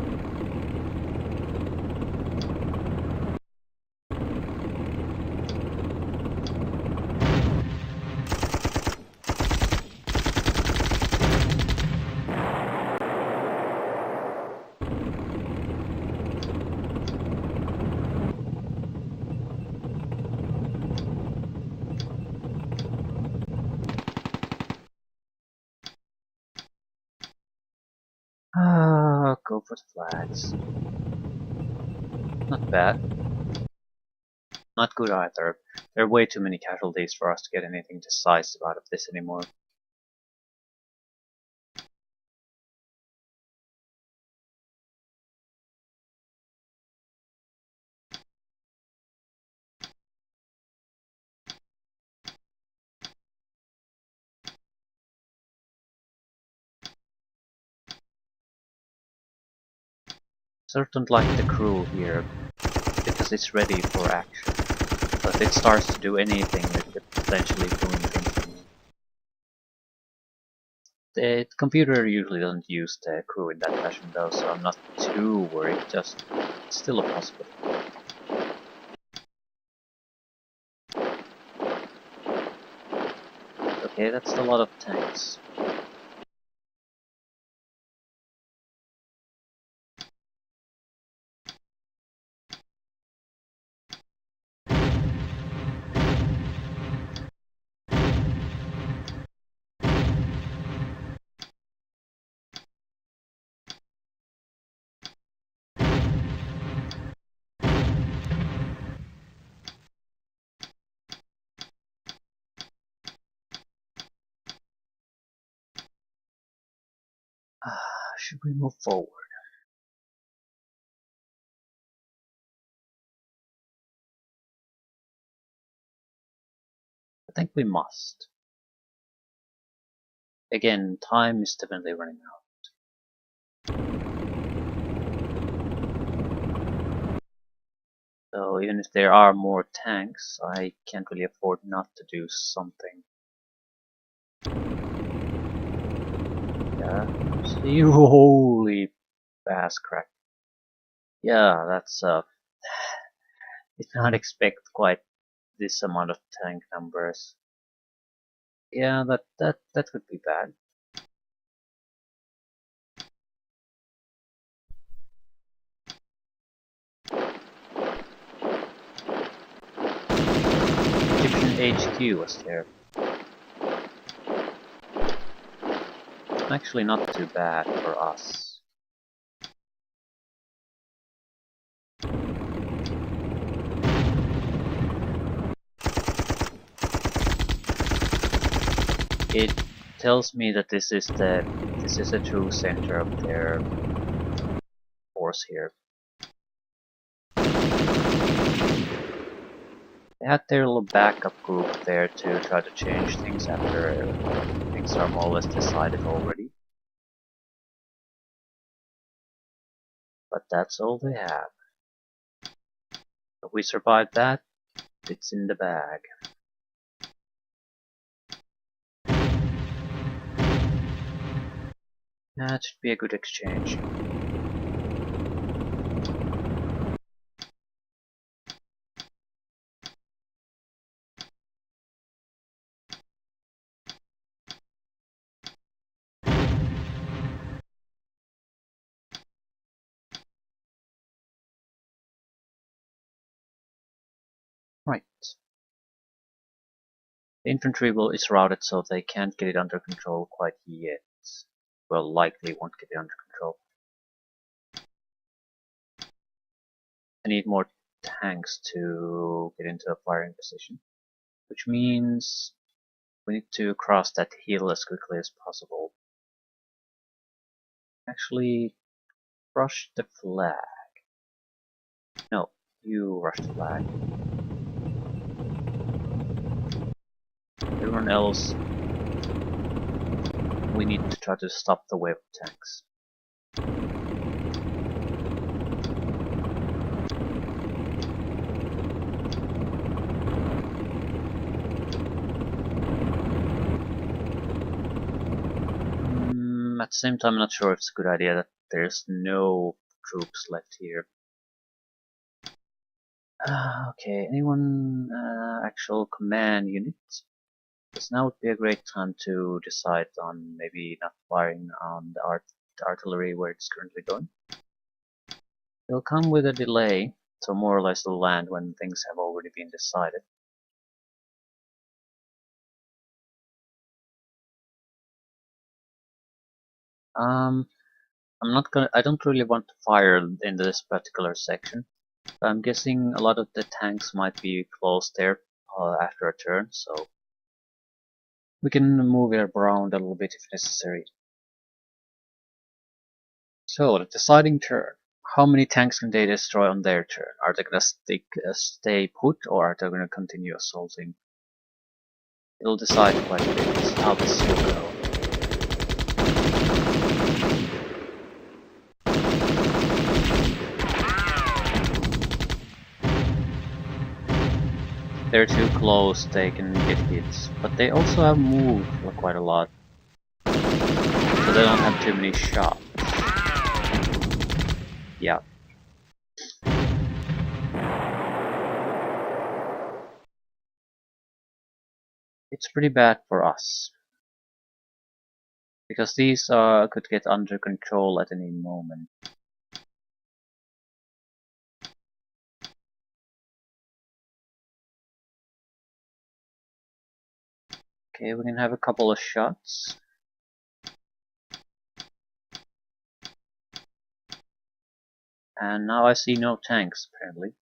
Speaker 1: Go for the flags. Not bad. Not good either. There are way too many casualties for us to get anything decisive out of this anymore. Certain like the crew here, because it's ready for action. But if it starts to do anything, it could potentially ruin things. The computer usually doesn't use the crew in that fashion though, so I'm not too worried, just it's still a possibility. Okay, that's a lot of tanks. Should we move forward? I think we must. Again, time is definitely running out. So even if there are more tanks, I can't really afford not to do something. Yeah, see, holy bass crack. Yeah, that's did not expect quite this amount of tank numbers. Yeah, that would be bad. Egyptian HQ was there. Actually not too bad for us. It tells me that this is the true center of their force here. They had their little backup group there to try to change things after things are more or less decided already. But that's all they have. If we survive that, it's in the bag. That should be a good exchange. Right. The infantry is routed, so they can't get it under control quite yet. Well, likely won't get it under control. I need more tanks to get into a firing position, which means we need to cross that hill as quickly as possible. Actually, rush the flag. No, you rush the flag. Everyone else, we need to try to stop the wave of tanks. At the same time, I'm not sure if it's a good idea that there's no troops left here. Okay, anyone actual command units? Because now would be a great time to decide on maybe not firing on the artillery where it's currently going. They'll come with a delay, so more or less they'll land when things have already been decided. I don't really want to fire in this particular section. I'm guessing a lot of the tanks might be close there after a turn, so we can move it around a little bit if necessary. So, the deciding turn. How many tanks can they destroy on their turn? Are they gonna stay put, or are they gonna continue assaulting? It'll decide quite a bit how this will go. If they're too close, they can get hits, but they also have moved quite a lot, so they don't have too many shots. Yeah. It's pretty bad for us, because these could get under control at any moment. Okay, we can have a couple of shots. And now I see no tanks, apparently.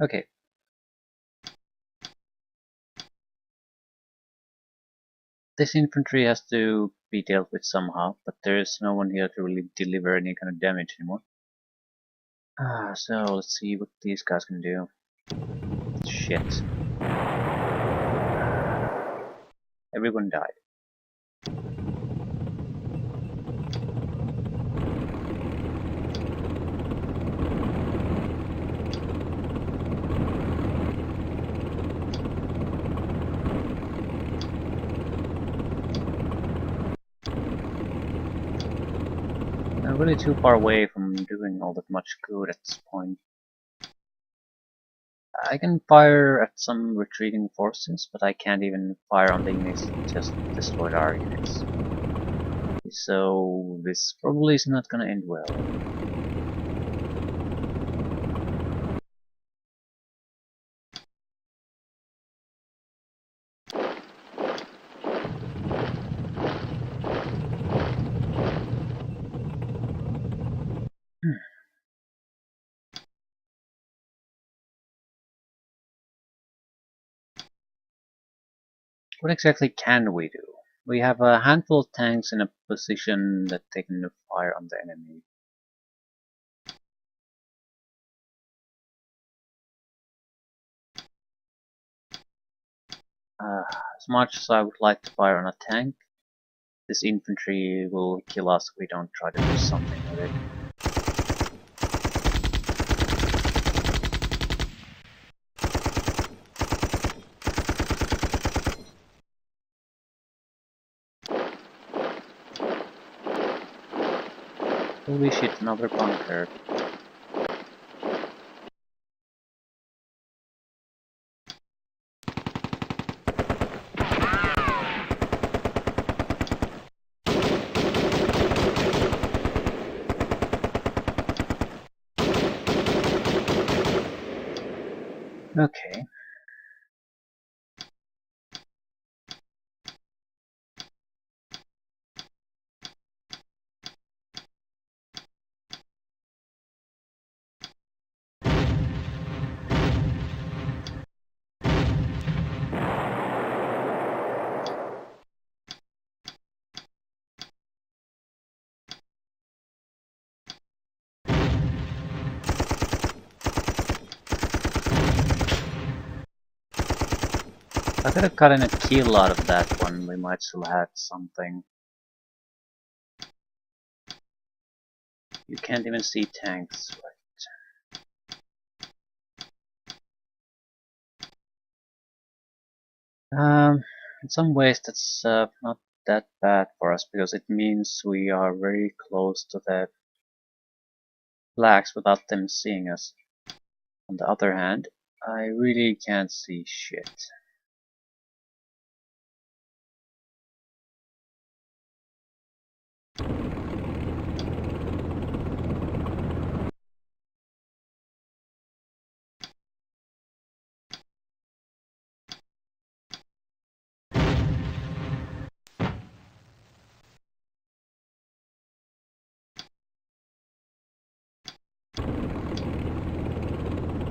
Speaker 1: Okay. This infantry has to be dealt with somehow, but there's no one here to really deliver any kind of damage anymore. So let's see what these guys can do. Shit. Everyone died. I'm really too far away from doing all that much good at this point. I can fire at some retreating forces, but I can't even fire on the units that just destroyed our units. So this probably is not gonna end well. What exactly can we do? We have a handful of tanks in a position that they can fire on the enemy. As much as I would like to fire on a tank, this infantry will kill us if we don't try to do something with it. Holy shit, another bunker. Okay. I could have gotten a kill out of that one, we might still have something. You can't even see tanks, right? In some ways that's not that bad for us, because it means we are very close to the flags without them seeing us. On the other hand, I really can't see shit.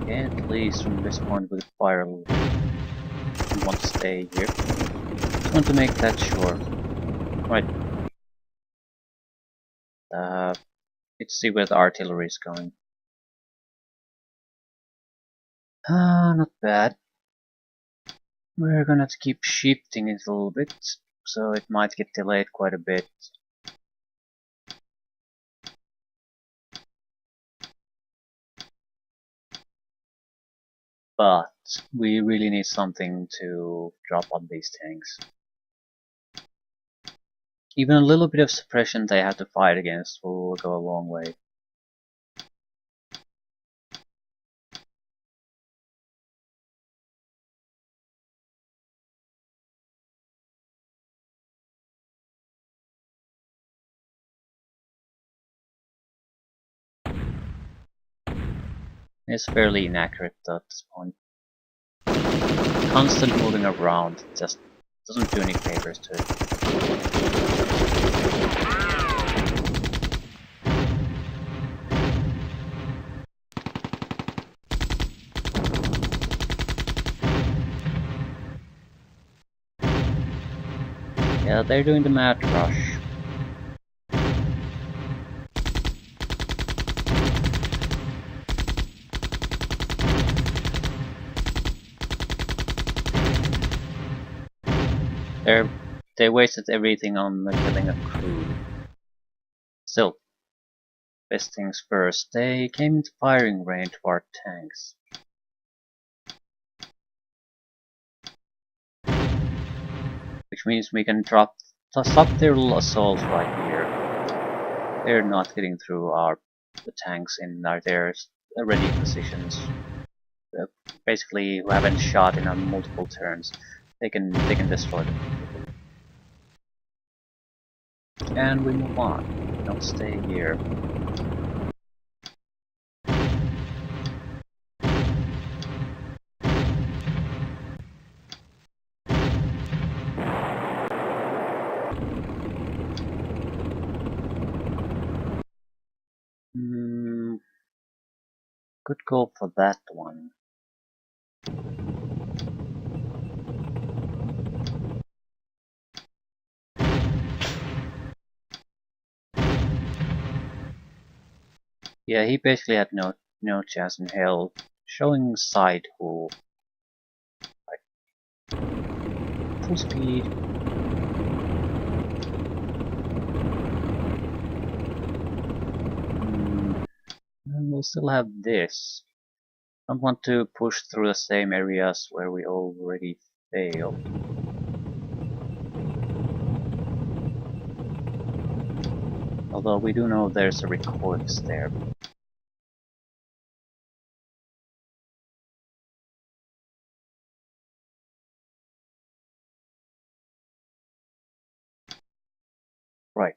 Speaker 1: At least from this point we'll fire a little bit. I want to stay here. Just want to make that sure. Right. Let's see where the artillery is going. Not bad. We're gonna have to keep shifting it a little bit, so it might get delayed quite a bit. But we really need something to drop on these tanks. Even a little bit of suppression they have to fight against will go a long way. It's fairly inaccurate at this point. Constant moving around just doesn't do any favors to it. Yeah, they're doing the mad rush. They wasted everything on killing a crew. Still, best things first, they came into firing range of our tanks. Which means we can stop their assault right here. They're not getting through the tanks in their ready positions. Basically, who haven't shot in multiple turns, they can destroy them easily. And we move on. Don't stay here. Could go for that one. Yeah, he basically had no chance in hell. Showing side hull. Like, full speed. And we'll still have this. Don't want to push through the same areas where we already failed. Although we do know there's a reconnaissance there. Right.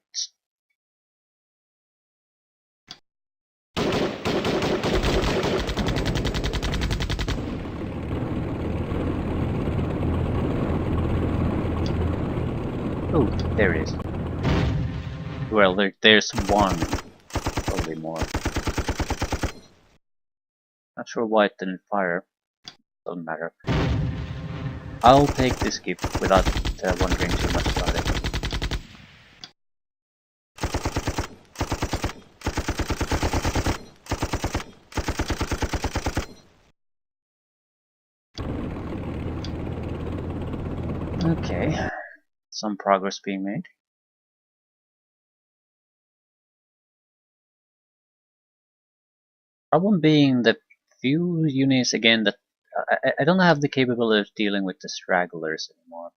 Speaker 1: Oh, there it is. Well, there's one. Probably more. Not sure why it didn't fire. Doesn't matter. I'll take this gift without wondering too much about it. Okay, some progress being made. Problem being the few units again that I don't have the capability of dealing with the stragglers anymore.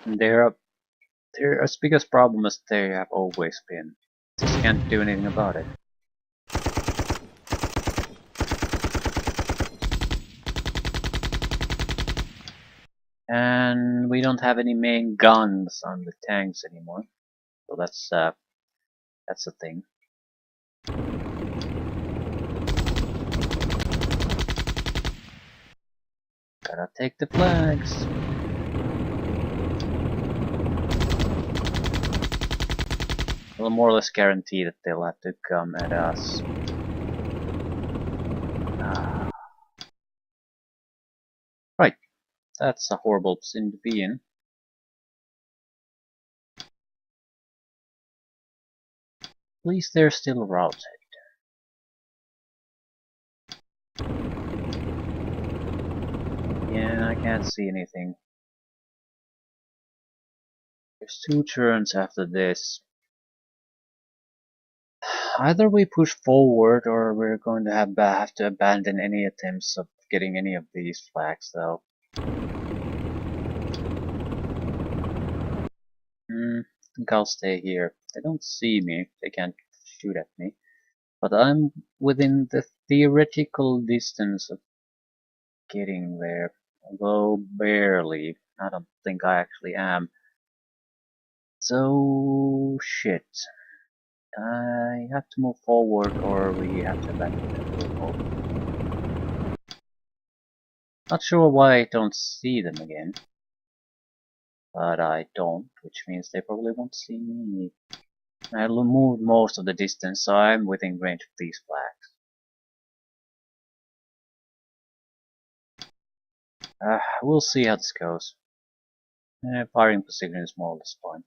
Speaker 1: And they're as big a problem as they have always been. Just can't do anything about it. And we don't have any main guns on the tanks anymore, so that's a thing. Gotta take the flags. We'll more or less guarantee that they'll have to come at us. Right, that's a horrible position to be in. At least they're still routed. Yeah, I can't see anything. There's 2 turns after this. Either we push forward or we're going to have to abandon any attempts of getting any of these flags though. I think I'll stay here. They don't see me, they can't shoot at me. But I'm within the theoretical distance of getting there. Although barely. I don't think I actually am. So shit. I have to move forward or we have to abandon the whole hope. Not sure why I don't see them again. But I don't, which means they probably won't see me. I moved most of the distance, so I'm within range of these flags. We'll see how this goes. Firing position is more or less fine.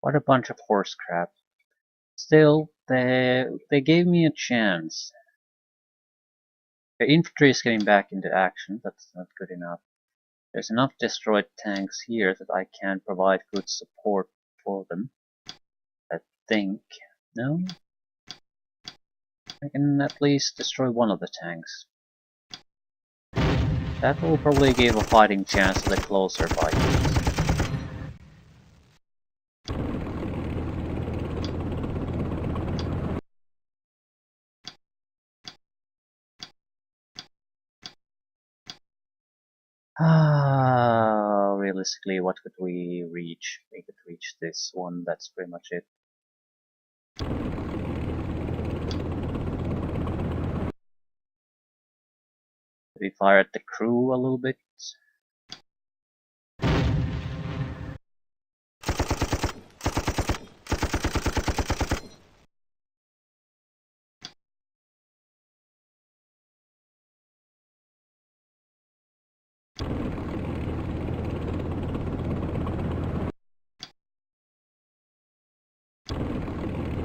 Speaker 1: What a bunch of horse crap. Still, they gave me a chance. The infantry is getting back into action, that's not good enough. There's enough destroyed tanks here that I can provide good support for them. I think. No? I can at least destroy one of the tanks. That will probably give a fighting chance to the closer Vikings. Realistically, what could we reach? We could reach this one, that's pretty much it. We fire at the crew a little bit.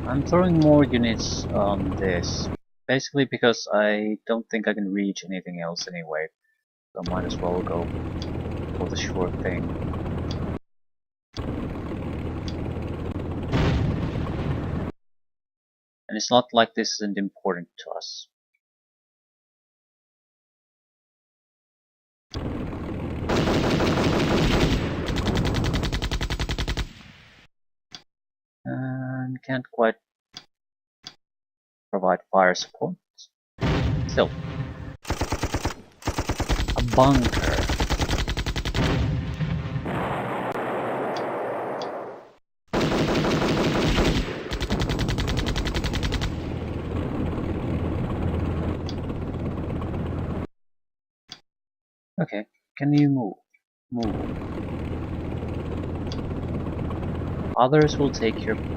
Speaker 1: I'm throwing more units on this, basically because I don't think I can reach anything else anyway, so I might as well go for the sure thing. And it's not like this isn't important to us. And can't quite provide fire support. Still. A bunker. Okay, can you move? Move. Others will take your place.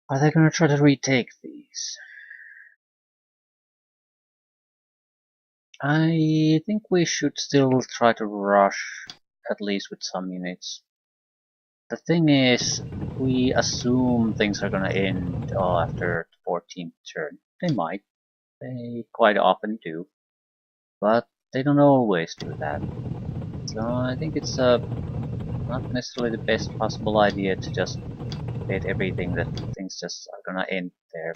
Speaker 1: Are they gonna try to retake these? I think we should still try to rush, at least with some units. The thing is, we assume things are gonna end after the 14th turn. They might. They quite often do. But they don't always do that. So I think it's not necessarily the best possible idea to just bet everything that things just are gonna end there.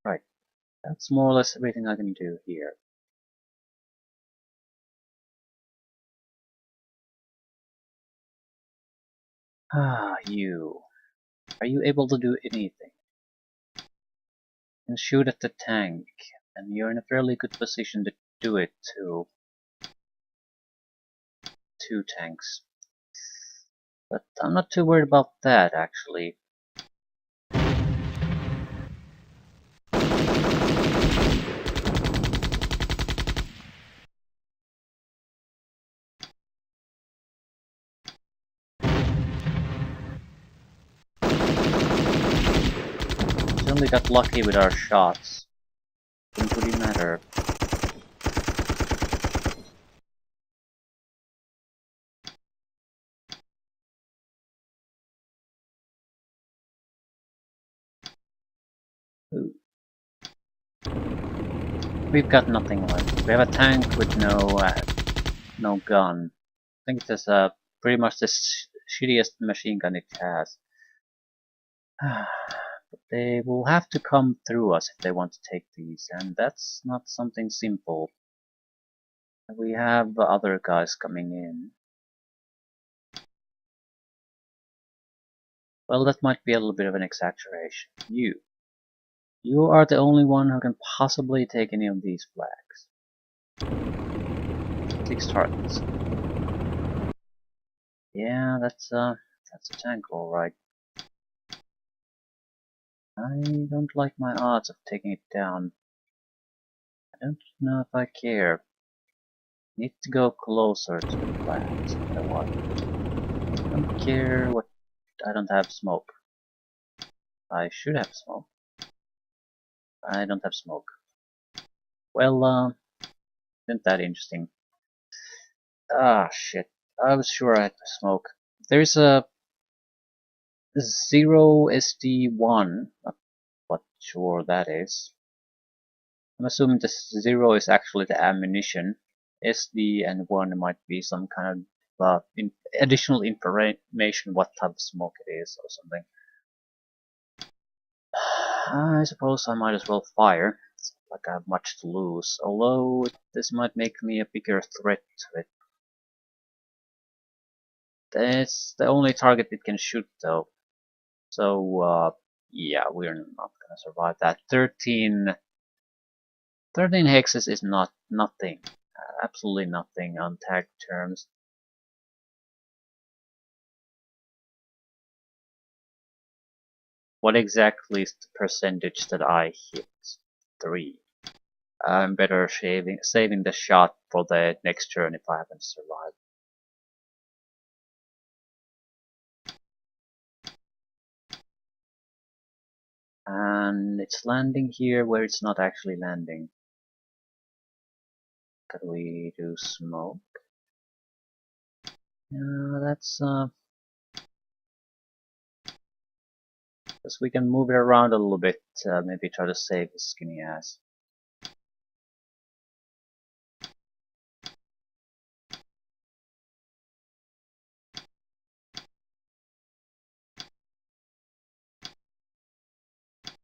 Speaker 1: Right. That's more or less everything I can do here. You. Are you able to do anything? You can shoot at the tank, and you're in a fairly good position to do it to 2 tanks. But I'm not too worried about that, actually. We only got lucky with our shots. Didn't really matter. Ooh. We've got nothing left. We have a tank with no gun. I think it is pretty much the shittiest machine gun it has. But they will have to come through us if they want to take these, and that's not something simple. We have other guys coming in. Well, that might be a little bit of an exaggeration. You are the only one who can possibly take any of these flags. 6 targets. Yeah, that's a tank, alright. I don't like my odds of taking it down. I don't know if I care. Need to go closer to the flags, no matter what. I don't care what. I don't have smoke. I should have smoke. I don't have smoke. Well, isn't that interesting? Ah, shit. I was sure I had smoke. There's a 0 SD1. Not what sure that is. I'm assuming the 0 is actually the ammunition. SD and 1 might be some kind of additional information what type of smoke it is or something. I suppose I might as well fire. It's not like I have much to lose, although this might make me a bigger threat to it. It's the only target it can shoot though. So, yeah, we're not gonna survive that. 13 hexes is nothing. Absolutely nothing on tag terms. What exactly is the percentage that I hit? 3. I'm better saving the shot for the next turn if I haven't survived. And it's landing here where it's not actually landing. Could we do smoke? Yeah, that's because we can move it around a little bit, maybe try to save his skinny ass.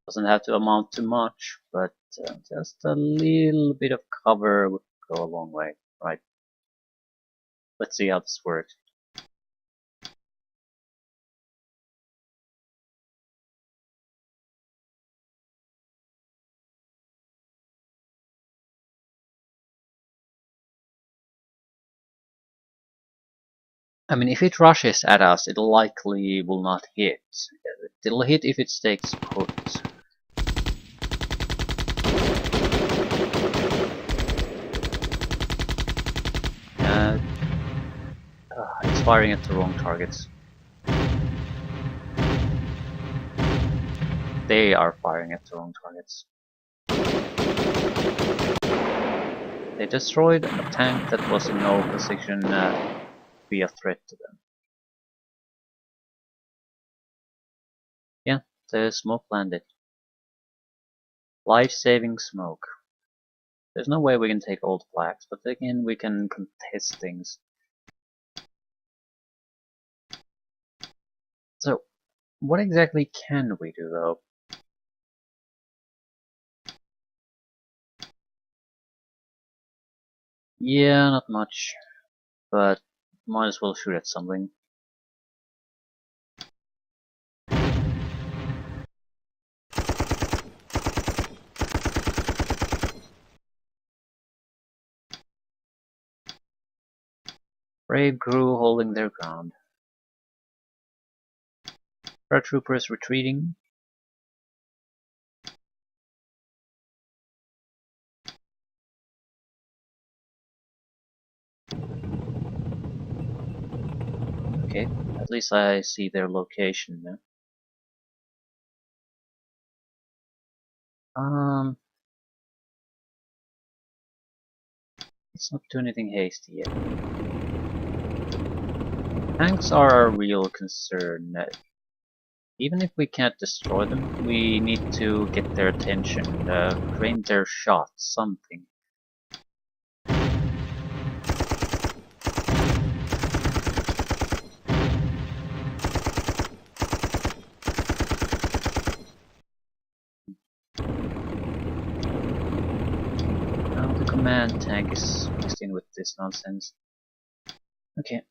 Speaker 1: Doesn't have to amount to much, but just a little bit of cover would go a long way, right? Let's see how this works. I mean, if it rushes at us, it likely will not hit. It'll hit if it stays put. It's firing at the wrong targets. They are firing at the wrong targets. They destroyed a tank that was in no position to be a threat to them. Yeah, the smoke landed. Life-saving smoke. There's no way we can take all the flags, but again we can contest things. So, what exactly can we do though? Yeah, not much, but might as well shoot at something. Brave crew holding their ground. Paratroopers retreating. Okay, at least I see their location now. Let's not do anything hasty yet. Tanks are a real concern. Even if we can't destroy them, we need to get their attention, drain their shots, something. Now the command tank is mixed in with this nonsense. Okay.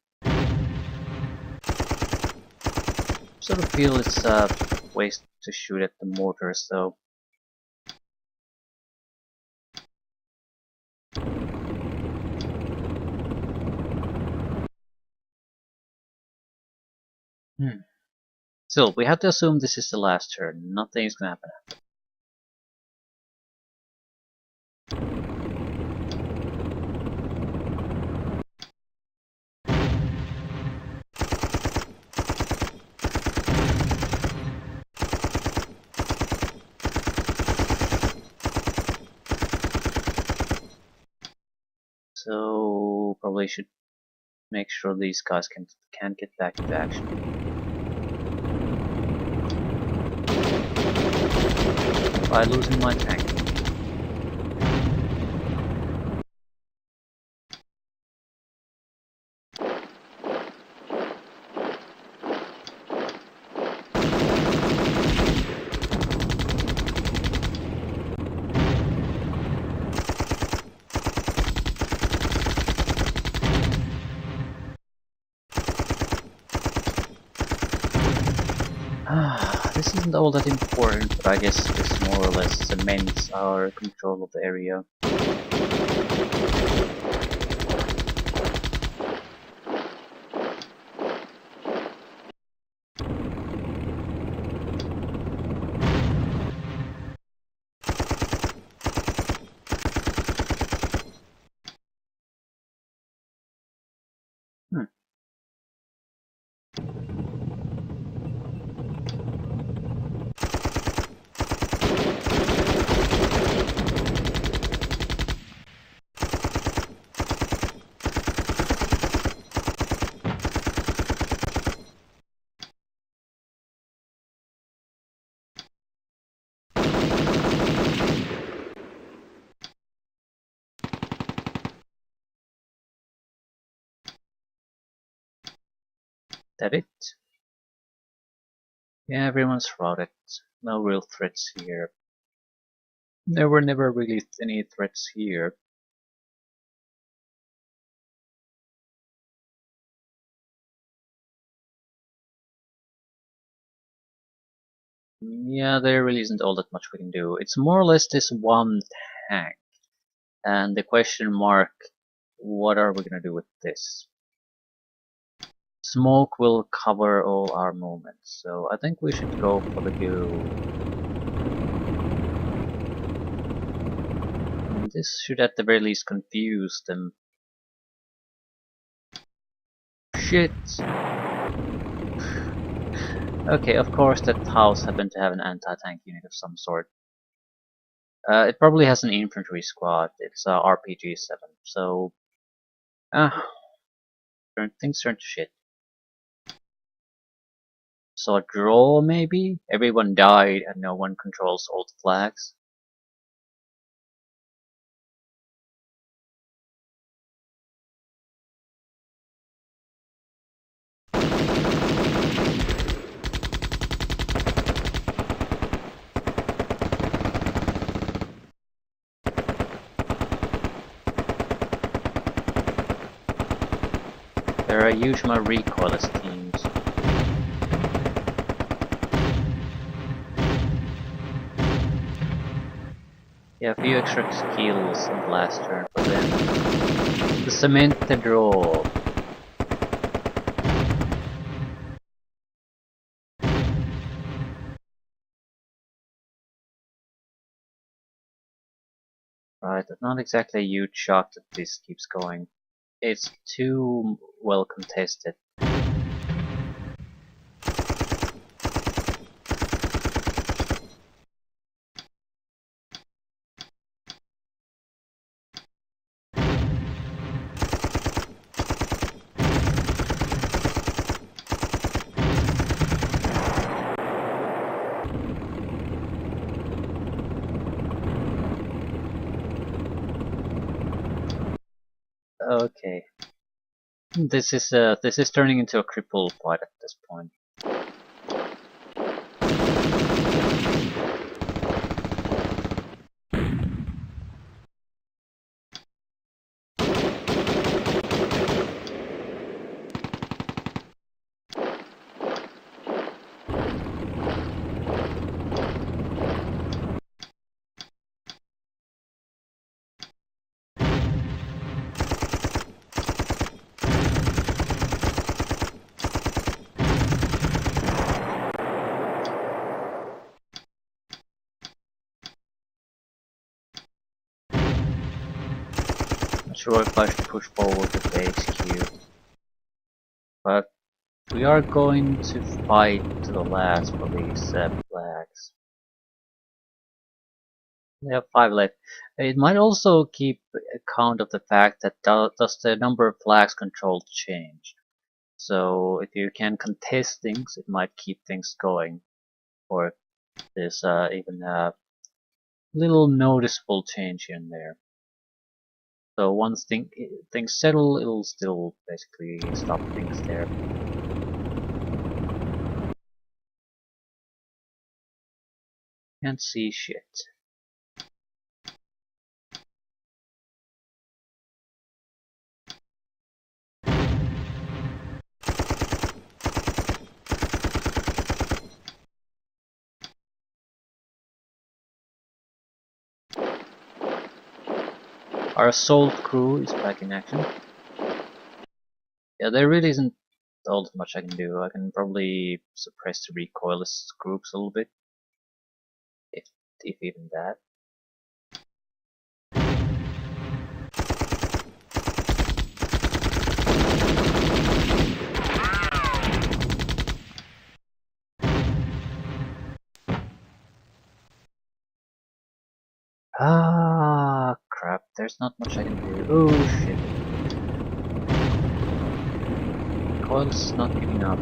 Speaker 1: Sort of feel it's a waste to shoot at the mortars though. Still, we have to assume this is the last turn. Nothing's gonna happen. So probably should make sure these guys can get back into action. By losing my tank. This isn't all that important, but I guess this more or less cements our control of the area. That it? Yeah, everyone's routed. No real threats here. There were never really any threats here. Yeah, there really isn't all that much we can do. It's more or less this one tank. And the question mark, what are we gonna do with this? Smoke will cover all our movements, so I think we should go for the goal. And this should at the very least confuse them. Shit! Okay, of course that house happened to have an anti-tank unit of some sort. It probably has an infantry squad. It's RPG-7, so things turn to shit. So a draw maybe? Everyone died and no one controls all the flags. There are huge more recoilless teams. Yeah, a few extra skills in the last turn for them. To cement the draw. Right, not exactly a huge shock that this keeps going. It's too well contested. Okay. This is turning into a cripple fight at this point. Not sure if I should push forward with the HQ, but we are going to fight to the last for these flags. We have 5 left. It might also keep account of the fact that does the number of flags controlled change. So if you can contest things, it might keep things going. Or if there's even a little noticeable change here and there. So once things settle, it'll still basically stop things there. Can't see shit. Our assault crew is back in action. Yeah, there really isn't all that much I can do. I can probably suppress the recoilless groups a little bit, if even that. Ah, crap. There's not much I can do. Oh shit. Coil's not giving up.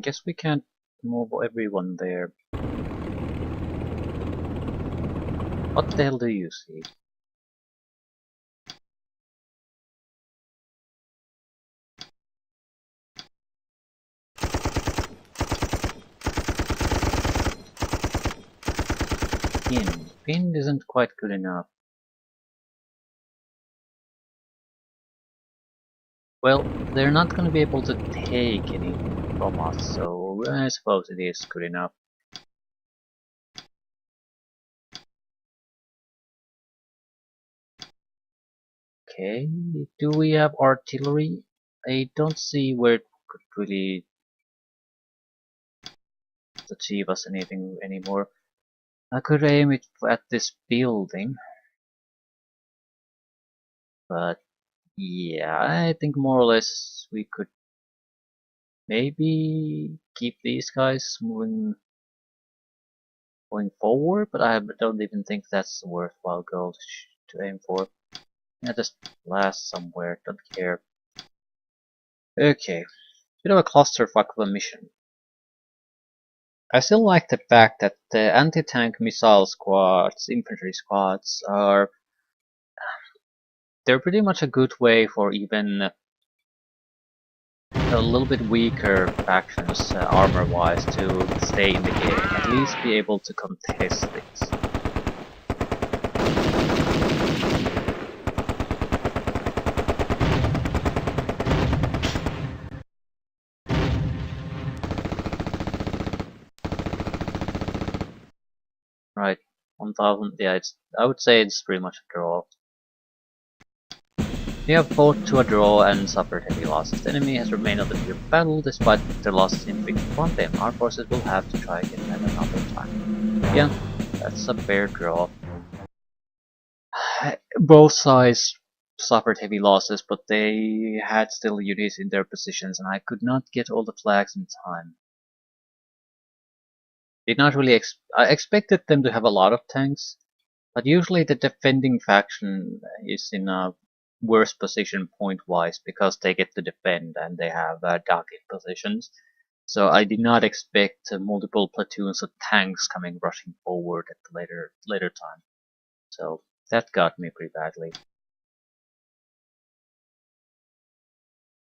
Speaker 1: Guess we can't move everyone there. What the hell do you see? Pinned. Pinned isn't quite good enough. Well, they're not going to be able to take anything from us, so I suppose it is good enough. Okay, do we have artillery? I don't see where it could really achieve us anything anymore. I could aim it at this building, but yeah, I think more or less we could maybe keep these guys going forward, but I don't even think that's a worthwhile goal to aim for. Yeah, just blast somewhere, don't care. Okay, bit of a clusterfuck of a mission. I still like the fact that the anti-tank missile squads, infantry squads, they're pretty much a good way for even a little bit weaker factions, armor-wise, to stay in the game. At least be able to contest things. Right, 1000. Yeah, I would say it's pretty much a draw. We have fought to a draw and suffered heavy losses. The enemy has remained on the field of battle despite their losses inflicted upon them. Our forces will have to try again at another time. Yeah, that's a fair draw. Both sides suffered heavy losses, but they had still units in their positions, and I could not get all the flags in time. Did not really I expected them to have a lot of tanks, but usually the defending faction is in a worse position point-wise because they get to defend and they have target positions. So I did not expect multiple platoons of tanks coming rushing forward at the later time. So that got me pretty badly.